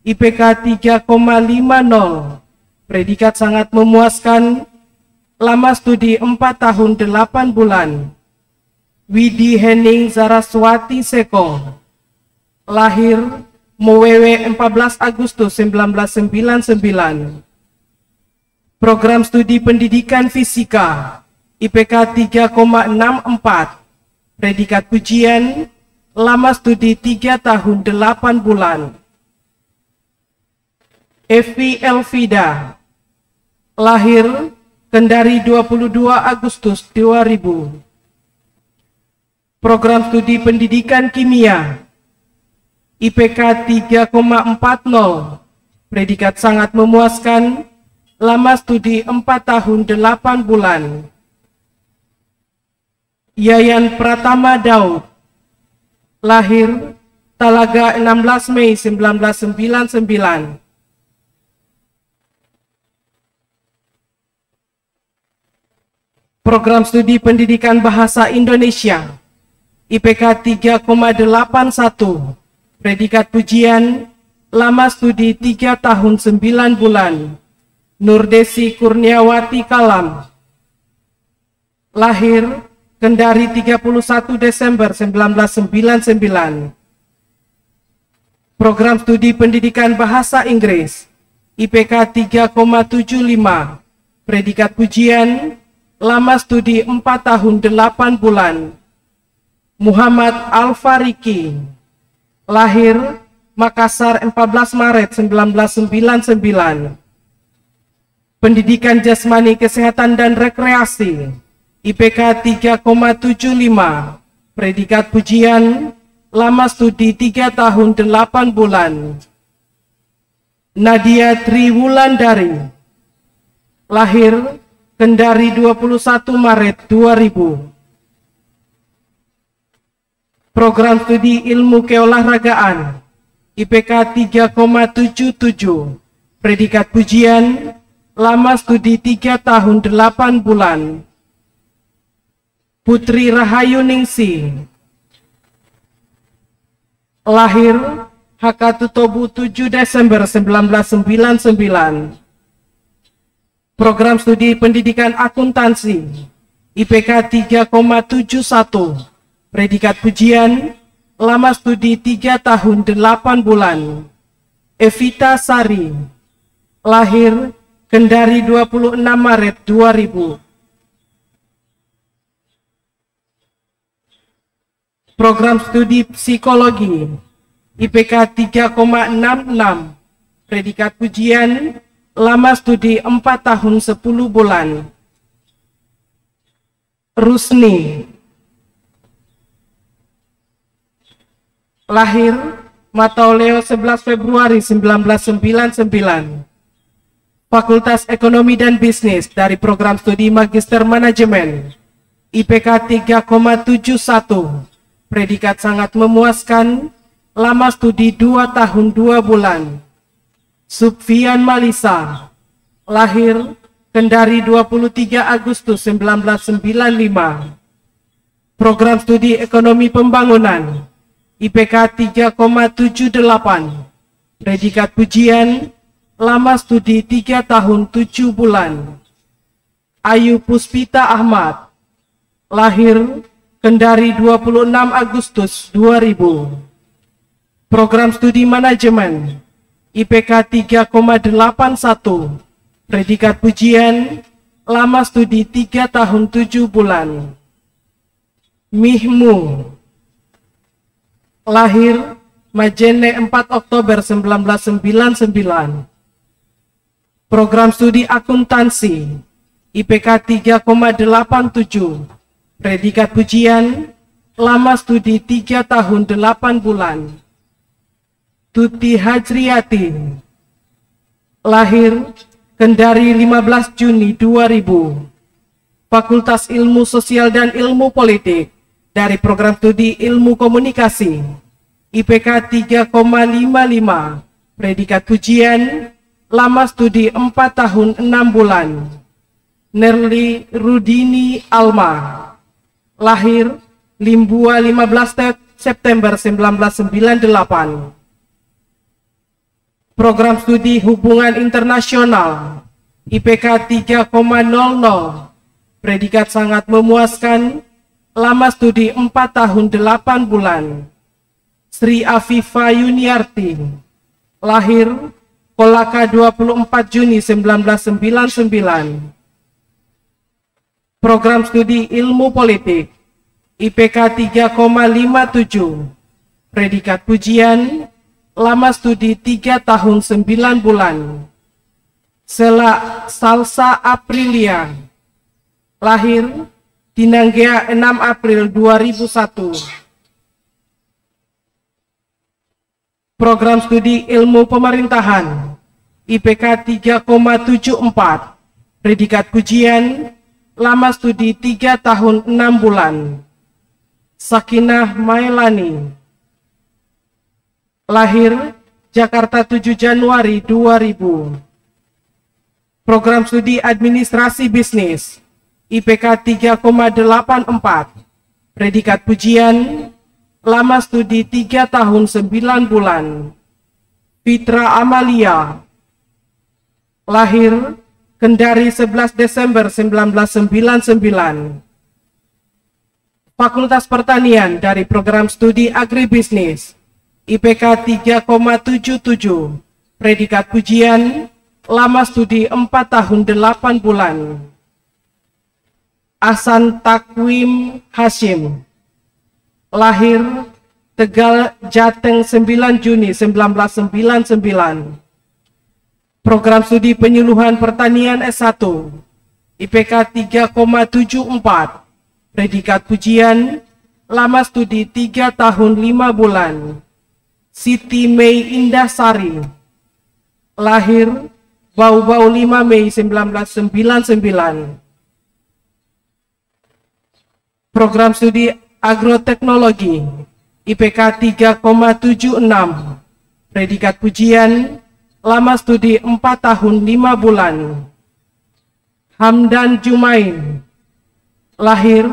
IPK 3,50. Predikat sangat memuaskan, lama studi 4 tahun 8 bulan. Widi Henning Saraswati Seko. Lahir Mowewe 14 Agustus 1999. Program Studi Pendidikan Fisika IPK 3,64. Predikat pujian, lama studi 3 tahun 8 bulan. Evi Elvida. Lahir Kendari 22 Agustus 2000. Program Studi Pendidikan Kimia IPK 3,40. Predikat sangat memuaskan, lama studi 4 tahun 8 bulan. Yayan Pratama Daud. Lahir Talaga 16 Mei 1999. Program Studi Pendidikan Bahasa Indonesia IPK 3,81. Predikat pujian, lama studi 3 tahun 9 bulan. Nurdesi Kurniawati Kalam. Lahir Kendari 31 Desember 1999. Program Studi Pendidikan Bahasa Inggris IPK 3,75. Predikat pujian, lama studi 4 tahun 8 bulan. Muhammad Al-Fariki. Lahir Makassar 14 Maret 1999. Pendidikan Jasmani Kesehatan dan Rekreasi IPK 3,75. Predikat pujian, lama studi 3 tahun 8 bulan. Nadia Triwulandari. Lahir Kendari 21 Maret 2000. Program Studi Ilmu Keolahragaan IPK 3,77. Predikat pujian, lama studi 3 tahun 8 bulan. Putri Rahayu Ningsi. Lahir Hakatutobu 7 Desember 1999. Program Studi Pendidikan Akuntansi IPK 3,71. Predikat pujian, lama studi 3 tahun 8 bulan. Evita Sari, lahir Kendari 26 Maret 2000. Program studi psikologi, IPK 3,66, predikat pujian, lama studi 4 tahun 10 bulan. Rusni, lahir Matauleo 11 Februari 1999. Fakultas Ekonomi dan Bisnis dari program studi Magister Manajemen, IPK 3,71, predikat sangat memuaskan, lama studi 2 tahun 2 bulan. Subfian Malisa, lahir Kendari 23 Agustus 1995. Program studi Ekonomi Pembangunan, IPK 3,78, predikat pujian, lama studi 3 tahun 7 bulan. Ayu Puspita Ahmad, lahir Kendari 26 Agustus 2000. Program studi manajemen, IPK 3,81, predikat pujian, lama studi 3 tahun 7 bulan. Mihmu, lahir Majene 4 Oktober 1999. Program studi akuntansi, IPK 3,87, predikat pujian, lama studi 3 tahun 8 bulan. Tuti Hajriati, lahir Kendari 15 Juni 2000. Fakultas Ilmu Sosial dan Ilmu Politik dari program studi Ilmu Komunikasi, IPK 3,55, predikat pujian, lama studi 4 tahun 6 bulan. Nerli Rudini Alma, lahir Limbua 15 September 1998. Program studi Hubungan Internasional, IPK 3,00, predikat sangat memuaskan, lama studi 4 tahun 8 bulan. Sri Afifa Yuniarti, lahir Kolaka 24 Juni 1999. Program studi Ilmu Politik, IPK 3,57, predikat pujian, lama studi 3 tahun 9 bulan. Sela Salsa Aprilia, lahir Tinanggea 6 April 2001. Program studi Ilmu Pemerintahan, IPK 3,74, predikat pujian, lama studi 3 tahun 6 bulan. Sakinah Mailani, lahir Jakarta 7 Januari 2000. Program studi Administrasi Bisnis, IPK 3,84, predikat pujian, lama studi 3 tahun 9 bulan. Fitra Amalia, lahir Kendari 11 Desember 1999. Fakultas Pertanian dari program studi Agribisnis, IPK 3,77, predikat pujian, lama studi 4 tahun 8 bulan. Ahsan Takwim Hashim, lahir Tegal Jateng 9 Juni 1999. Program studi Penyuluhan Pertanian S1, IPK 3,74, predikat pujian, lama studi 3 tahun 5 bulan. Siti Mei Indah Sari, lahir Bau-Bau 5 Mei 1999. Program studi Agroteknologi, IPK 3,76, predikat pujian, lama studi 4 tahun 5 bulan. Hamdan Jumain, lahir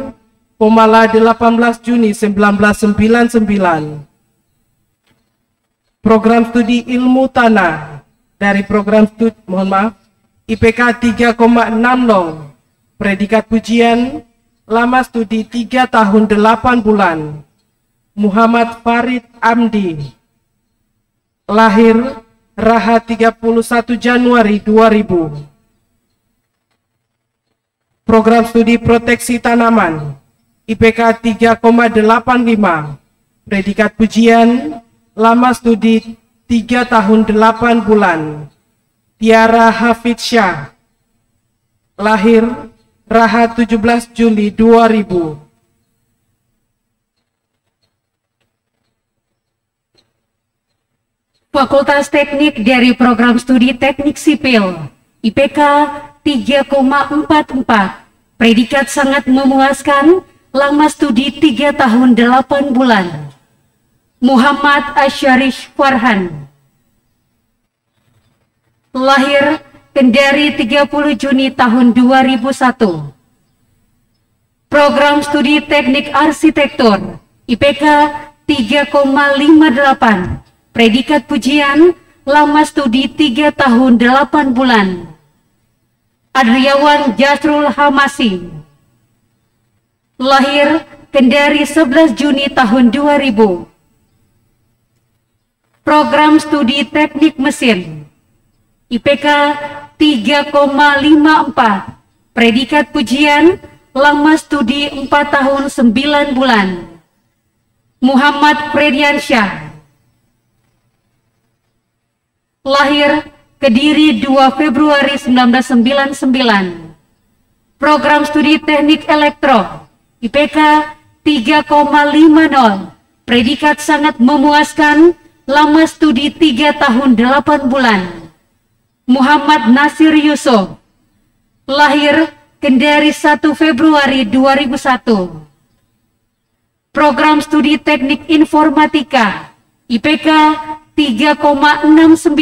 Pomala 18 Juni 1999. Program studi Ilmu Tanah dari program studi, IPK 3,60, predikat pujian, lama studi 3 tahun 8 bulan. Muhammad Farid Amdi. Lahir Raha 31 Januari 2000. Program studi proteksi tanaman IPK 3,85. Predikat pujian, lama studi 3 tahun 8 bulan. Tiara Hafid Syah. Lahir Raha 17 Juli 2000. Fakultas Teknik dari Program Studi Teknik Sipil IPK 3,44. Predikat sangat memuaskan, lama studi 3 tahun 8 bulan. Muhammad Asyarish Farhan. Lahir Kendari 30 Juni tahun 2001. Program Studi Teknik Arsitektur IPK 3,58. Predikat pujian, lama studi 3 tahun 8 bulan. Adriawan Jasrul Hamasi. Lahir Kendari 11 Juni tahun 2000. Program Studi Teknik Mesin IPK 3,54. Predikat pujian, lama studi 4 tahun 9 bulan. Muhammad Frediansyah. Lahir Kediri 2 Februari 1999. Program Studi Teknik Elektro IPK 3,50. Predikat sangat memuaskan, lama studi 3 tahun 8 bulan. Muhammad Nasir Yusuf. Lahir Kendari 1 Februari 2001. Program Studi Teknik Informatika IPK 3,69.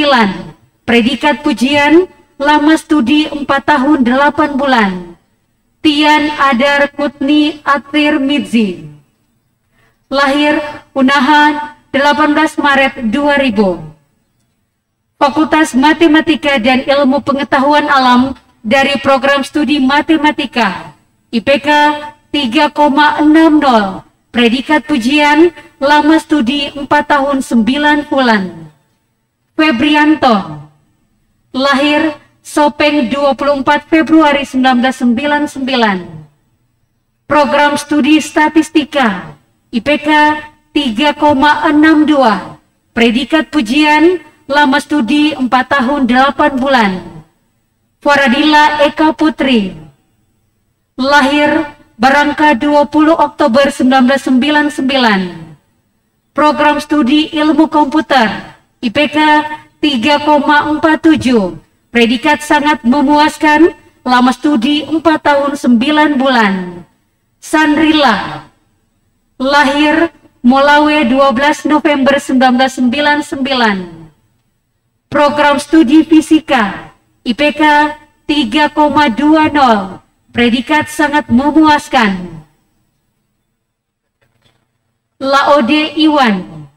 Predikat pujian, lama studi 4 tahun 8 bulan. Tian Adar Kutni Atir Midzi. Lahir Unahan 18 Maret 2000. Fakultas Matematika dan Ilmu Pengetahuan Alam dari Program Studi Matematika IPK 3,60. Predikat pujian, lama studi 4 tahun 9 bulan. Febrianto. Lahir Sopeng 24 Februari 1999. Program Studi Statistika IPK 3,62. Predikat pujian, lama studi 4 tahun 8 bulan. Faradila Eka Putri. Lahir Barangka 20 Oktober 1999. Program Studi Ilmu Komputer IPK 3,47. Predikat sangat memuaskan, lama studi 4 tahun 9 bulan. Sandrila. Lahir Molawe 12 November 1999. Program Studi Fisika IPK 3,20. Predikat sangat memuaskan. Laode Iwan.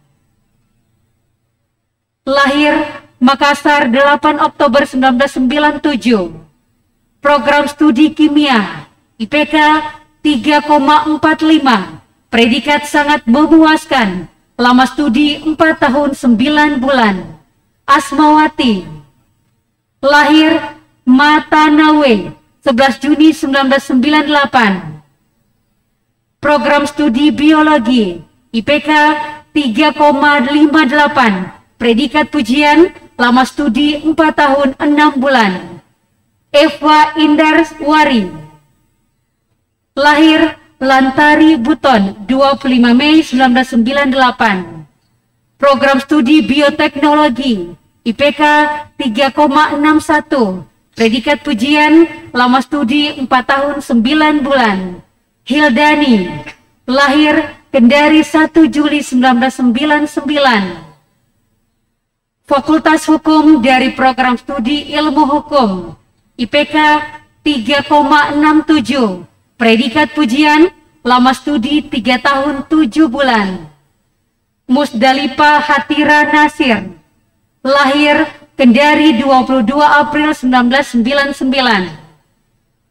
Lahir Makassar 8 Oktober 1997. Program Studi Kimia IPK 3,45. Predikat sangat memuaskan, lama studi 4 tahun 9 bulan. Asmawati. Lahir Matanawe 11 Juni 1998. Program Studi Biologi IPK 3,58. Predikat pujian, lama studi 4 tahun 6 bulan. Eva Indarswari. Lahir Lantari Buton 25 Mei 1998. Program Studi Bioteknologi IPK 3,61. Predikat pujian, lama studi 4 tahun 9 bulan. Hildani. Lahir Kendari 1 Juli 1999. Fakultas Hukum dari Program Studi Ilmu Hukum IPK 3,67. Predikat pujian, lama studi 3 tahun 7 bulan. Musdalifah Hatira Nasir. Lahir Kendari 22 April 1999.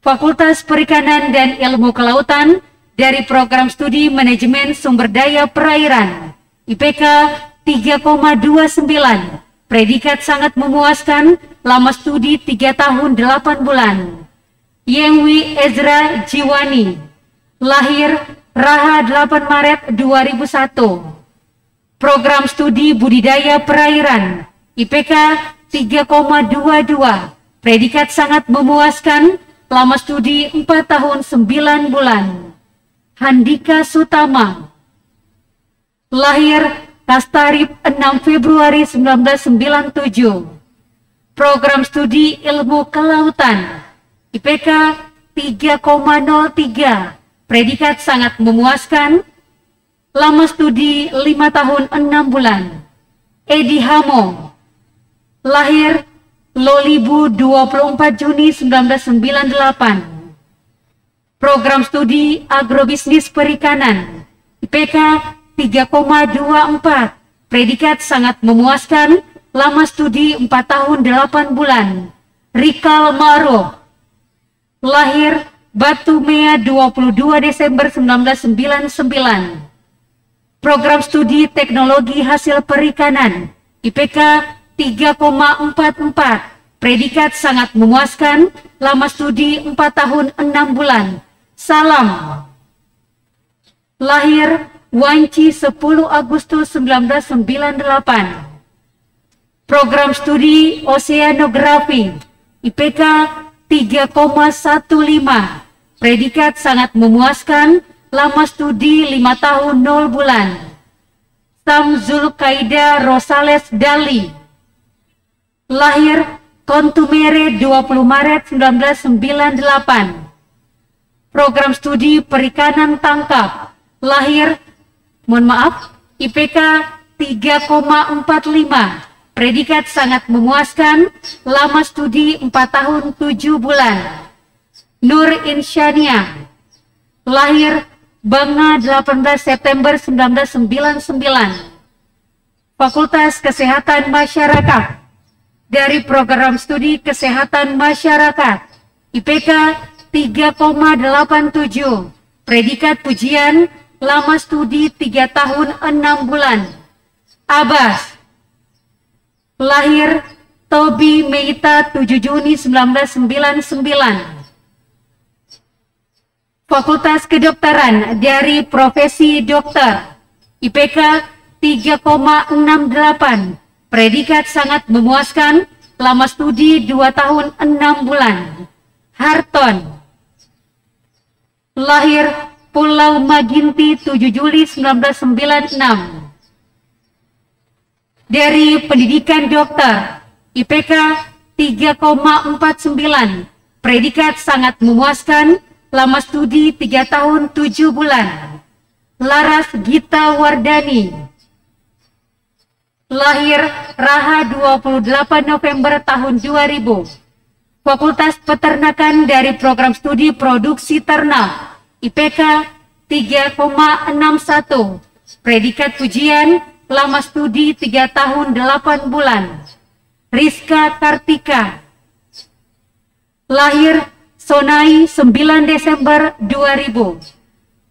Fakultas Perikanan dan Ilmu Kelautan dari program studi manajemen sumber daya perairan, IPK 3,29, predikat sangat memuaskan, lama studi 3 tahun 8 bulan. Yengwi Ezra Jiwani, lahir Raha 8 Maret 2001. Program studi budidaya perairan, IPK 3,22, predikat sangat memuaskan, lama studi 4 tahun 9 bulan. Handika Sutama, lahir Kastarip 6 Februari 1997. Program studi ilmu kelautan, IPK 3,03, predikat sangat memuaskan, lama studi 5 tahun 6 bulan. Edi Hamo, lahir Lolibu 24 Juni 1998. Program studi agrobisnis perikanan, IPK 3,24, predikat sangat memuaskan, lama studi 4 tahun 8 bulan. Rikal Maro, lahir Batu Mea 22 Desember 1999. Program studi teknologi hasil perikanan, IPK 3,44, predikat sangat memuaskan, lama studi 4 tahun 6 bulan. Salam, lahir Wanci 10 Agustus 1998. Program studi oseanografi, IPK 3,15, predikat sangat memuaskan, lama studi 5 tahun 0 bulan. Samzul Qaida Rosales Dali, lahir Kontumere 20 Maret 1998. Program studi perikanan tangkap, lahir, IPK 3,45, predikat sangat memuaskan, lama studi 4 tahun 7 bulan. Nur Insyania, lahir Banga 18 September 1999. Fakultas Kesehatan Masyarakat, dari program studi Kesehatan Masyarakat, IPK 3,87, predikat pujian, lama studi 3 tahun 6 bulan. Abbas, lahir Tobi Meita 7 Juni 1999. Fakultas Kedokteran, dari profesi dokter, IPK 3,68, predikat sangat memuaskan, lama studi 2 tahun 6 bulan. Harton, lahir Pulau Maginti 7 Juli 1996. Dari pendidikan dokter, IPK 3,49, predikat sangat memuaskan, lama studi 3 tahun 7 bulan. Laras Gita Wardani, lahir Raha 28 November tahun 2000. Fakultas Peternakan, dari program studi produksi ternak, IPK 3,61, predikat pujian, lama studi 3 tahun 8 bulan. Rizka Kartika, lahir Sonai 9 Desember 2000.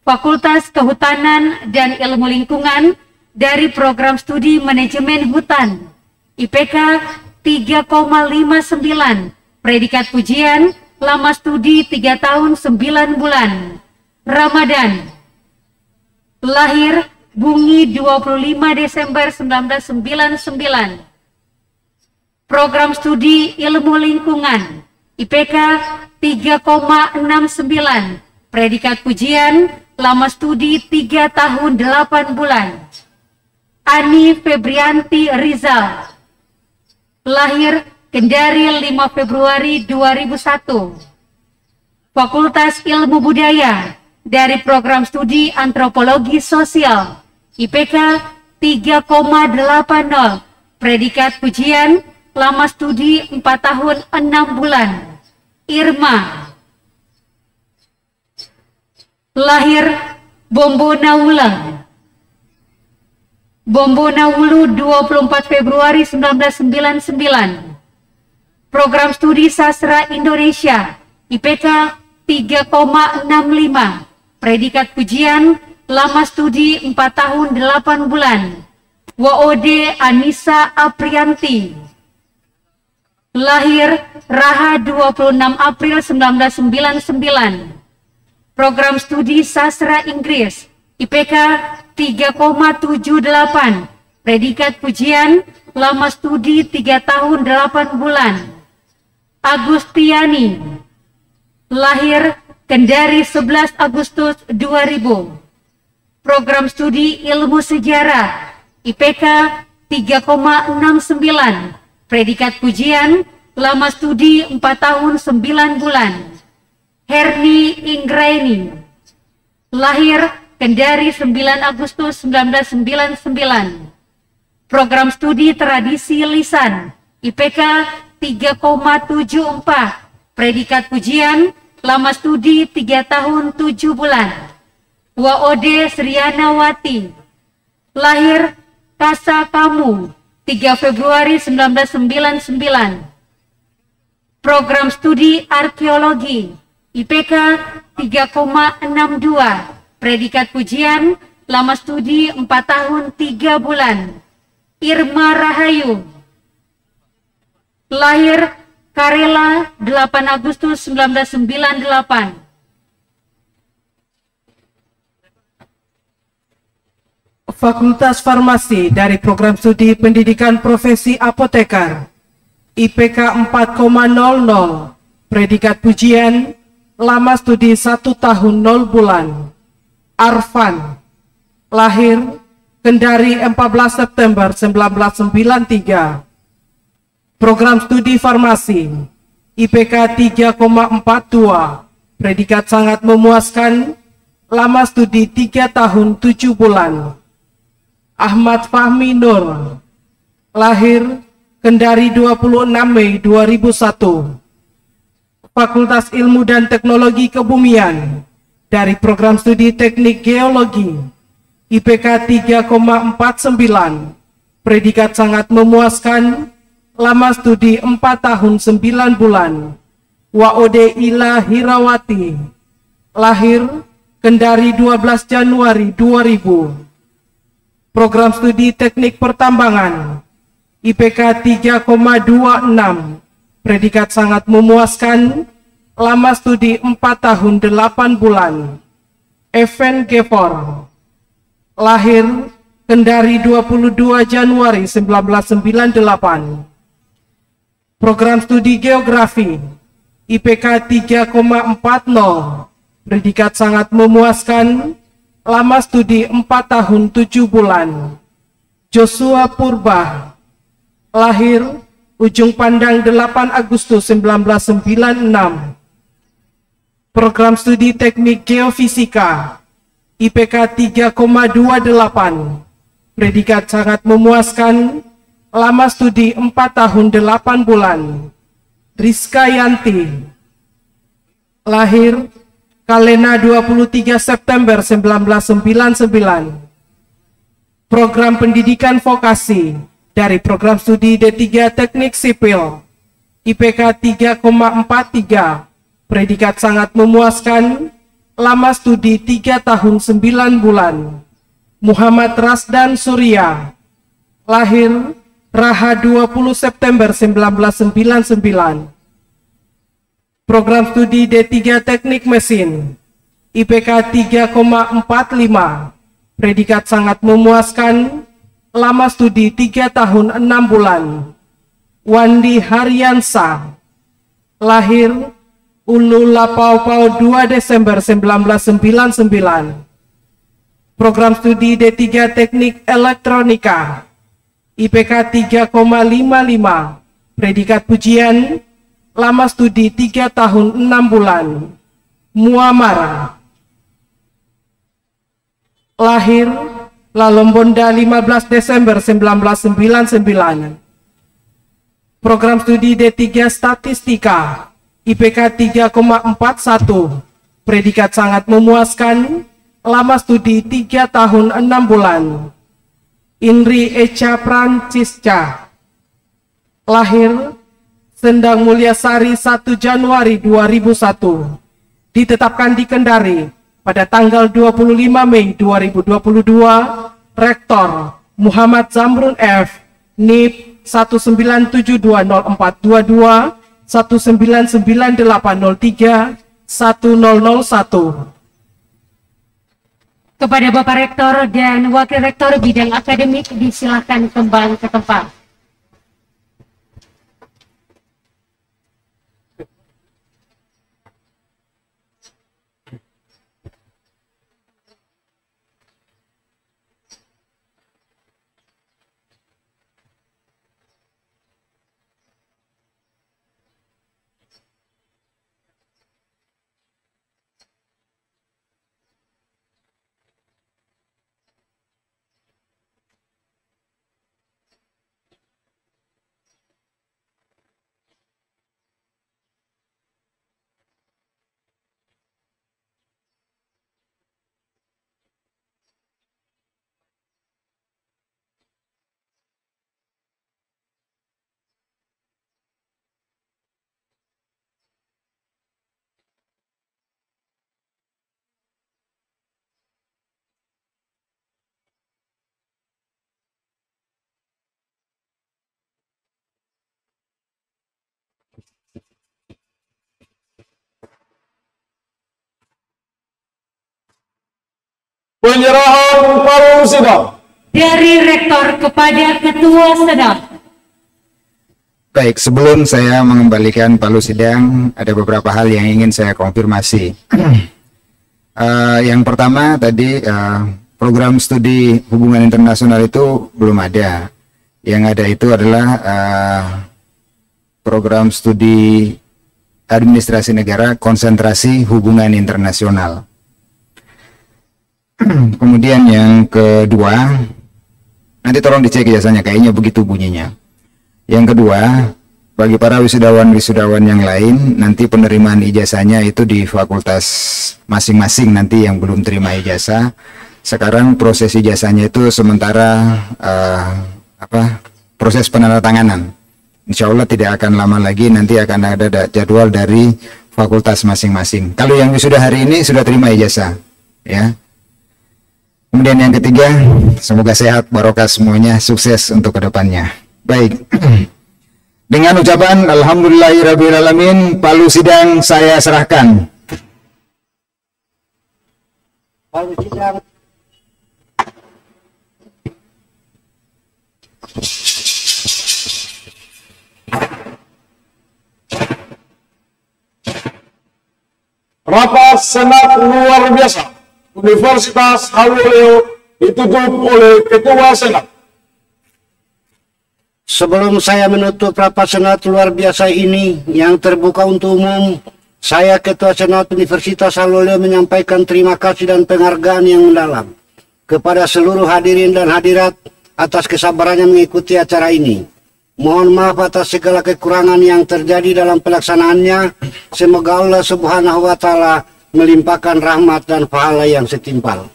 Fakultas Kehutanan dan Ilmu Lingkungan, dari program studi manajemen hutan, IPK 3,59, predikat pujian, lama studi 3 tahun 9 bulan. Ramadan, lahir Bungi 25 Desember 1999. Program studi ilmu lingkungan, IPK 3,69, predikat pujian, lama studi 3 tahun 8 bulan. Ani Febrianti Rizal, lahir Kendari 5 Februari 2001. Fakultas Ilmu Budaya, dari program studi Antropologi Sosial, IPK 3,80, predikat pujian, lama studi 4 tahun 6 bulan. Irma, lahir Bombonaulang, Bombonaulu 24 Februari 1999. Program studi Sastra Indonesia, IPK 3,65, Predikat pujian, lama studi 4 tahun 8 bulan. WOD Anissa Aprianti. Lahir Raha 26 April 1999. Program studi sastra Inggris, IPK 3,78. Predikat pujian, lama studi 3 tahun 8 bulan. Agustiani. Lahir Kendari 11 Agustus 2000. Program studi ilmu sejarah, IPK 3,69. Predikat pujian, lama studi 4 tahun 9 bulan. Herni Inggraini. Lahir Kendari 9 Agustus 1999. Program studi tradisi lisan, IPK 3,74. Predikat pujian, lama studi 3 tahun 7 bulan. WOD Srianawati. Lahir Kasa Kamu 3 Februari 1999. Program studi arkeologi, IPK 3,62. Predikat pujian, lama studi 4 tahun 3 bulan. Irma Rahayu. Lahir Karela 8 Agustus 1998. Fakultas Farmasi dari Program Studi Pendidikan Profesi Apoteker, IPK 4,00. Predikat pujian, lama studi 1 tahun 0 bulan. Arfan. Lahir Kendari 14 September 1993. Program studi farmasi, IPK 3,42. Predikat sangat memuaskan, lama studi 3 tahun 7 bulan. Ahmad Fahmi Nur. Lahir Kendari 26 Mei 2001. Fakultas Ilmu dan Teknologi Kebumian dari Program Studi Teknik Geologi, IPK 3,49. Predikat sangat memuaskan, lama studi 4 tahun 9 bulan. WOD Ila Hirawati. Lahir Kendari 12 Januari 2000. Program studi teknik pertambangan, IPK 3,26. Predikat sangat memuaskan, lama studi 4 tahun 8 bulan. Evan Gefor. Lahir Kendari 22 Januari 1998. Program studi geografi, IPK 3,40. Predikat sangat memuaskan, lama studi 4 tahun 7 bulan. Joshua Purba. Lahir Ujung Pandang 8 Agustus 1996. Program studi teknik geofisika, IPK 3,28. Predikat sangat memuaskan, lama studi 4 tahun 8 bulan. Rizka Yanti. Lahir Kalena 23 September 1999. Program pendidikan vokasi dari Program Studi D3 Teknik Sipil, IPK 3,43. Predikat sangat memuaskan, lama studi 3 tahun 9 bulan. Muhammad Rasdan Surya. Lahir Raha 20 September 1999. Program studi D3 Teknik Mesin, IPK 3,45. Predikat sangat memuaskan, lama studi 3 tahun 6 bulan. Wandi Haryansa. Lahir Ulu Lapaupau 2 Desember 1999. Program studi D3 Teknik Elektronika, IPK 3,55. Predikat pujian, lama studi 3 tahun 6 bulan. Muamara. Lahir Lalombonda 15 Desember 1999. Program studi D3 Statistika, IPK 3,41. Predikat sangat memuaskan, lama studi 3 tahun 6 bulan. Indri Echa Prancisca. Lahir Sendang Mulyasari 1 Januari 2001. Ditetapkan di Kendari pada tanggal 25 Mei 2022, Rektor Muhammad Zamrun F. NIP 197204222, 1998003, 1001. Kepada Bapak Rektor dan Wakil Rektor bidang akademik disilahkan kembali ke tempat. Penyerahan palu sidang dari Rektor kepada Ketua Senat. Baik, sebelum saya mengembalikan palu sidang, ada beberapa hal yang ingin saya konfirmasi. Yang pertama tadi program studi hubungan internasional itu belum ada. Yang ada itu adalah program studi administrasi negara konsentrasi hubungan internasional. Kemudian yang kedua, nanti tolong dicek ijazahnya, kayaknya begitu bunyinya. Yang kedua, bagi para wisudawan-wisudawan yang lain, nanti penerimaan ijazahnya itu di fakultas masing-masing nanti yang belum terima ijazah. Sekarang proses ijazahnya itu sementara proses penandatanganan. Insya Allah tidak akan lama lagi, nanti akan ada jadwal dari fakultas masing-masing. Kalau yang wisuda hari ini sudah terima ijazah, ya. Kemudian yang ketiga, semoga sehat, barokah semuanya, sukses untuk kedepannya. Baik, dengan ucapan Alhamdulillahirrabbilalamin, palu sidang saya serahkan. Palu sidang. Rapat Senat luar biasa Universitas Haluleo ditutup oleh Ketua Senat. Sebelum saya menutup rapat Senat luar biasa ini yang terbuka untuk umum, saya Ketua Senat Universitas Haluleo menyampaikan terima kasih dan penghargaan yang mendalam kepada seluruh hadirin dan hadirat atas kesabarannya mengikuti acara ini. Mohon maaf atas segala kekurangan yang terjadi dalam pelaksanaannya. Semoga Allah Subhanahu wa Ta'ala melimpahkan rahmat dan pahala yang setimpal.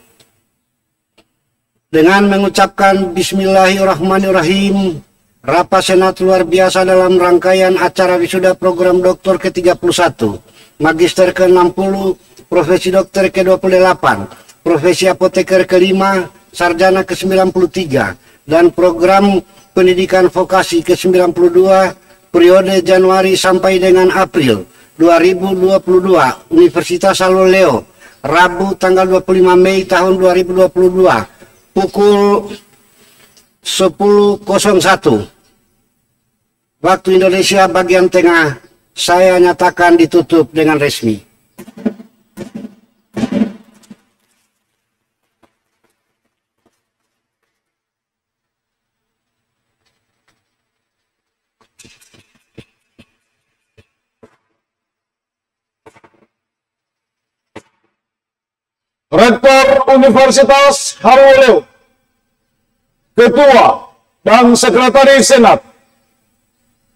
Dengan mengucapkan Bismillahirrahmanirrahim, rapat Senat luar biasa dalam rangkaian acara wisuda program doktor ke-31, magister ke-60, profesi dokter ke-28, profesi apoteker ke-5, sarjana ke-93, dan program pendidikan vokasi ke-92 periode Januari sampai dengan April 2022 Universitas Haluleo, Rabu tanggal 25 Mei tahun 2022 pukul 10.01 waktu Indonesia bagian tengah. Saya nyatakan ditutup dengan resmi. Rektor Universitas Haluleo, Ketua dan Sekretaris Senat,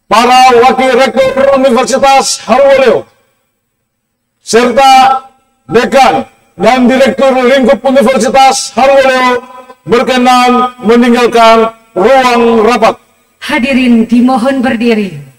para Wakil Rektor Universitas Haluleo, serta Dekan dan Direktur Lingkup Universitas Haluleo berkenan meninggalkan ruang rapat. Hadirin dimohon berdiri.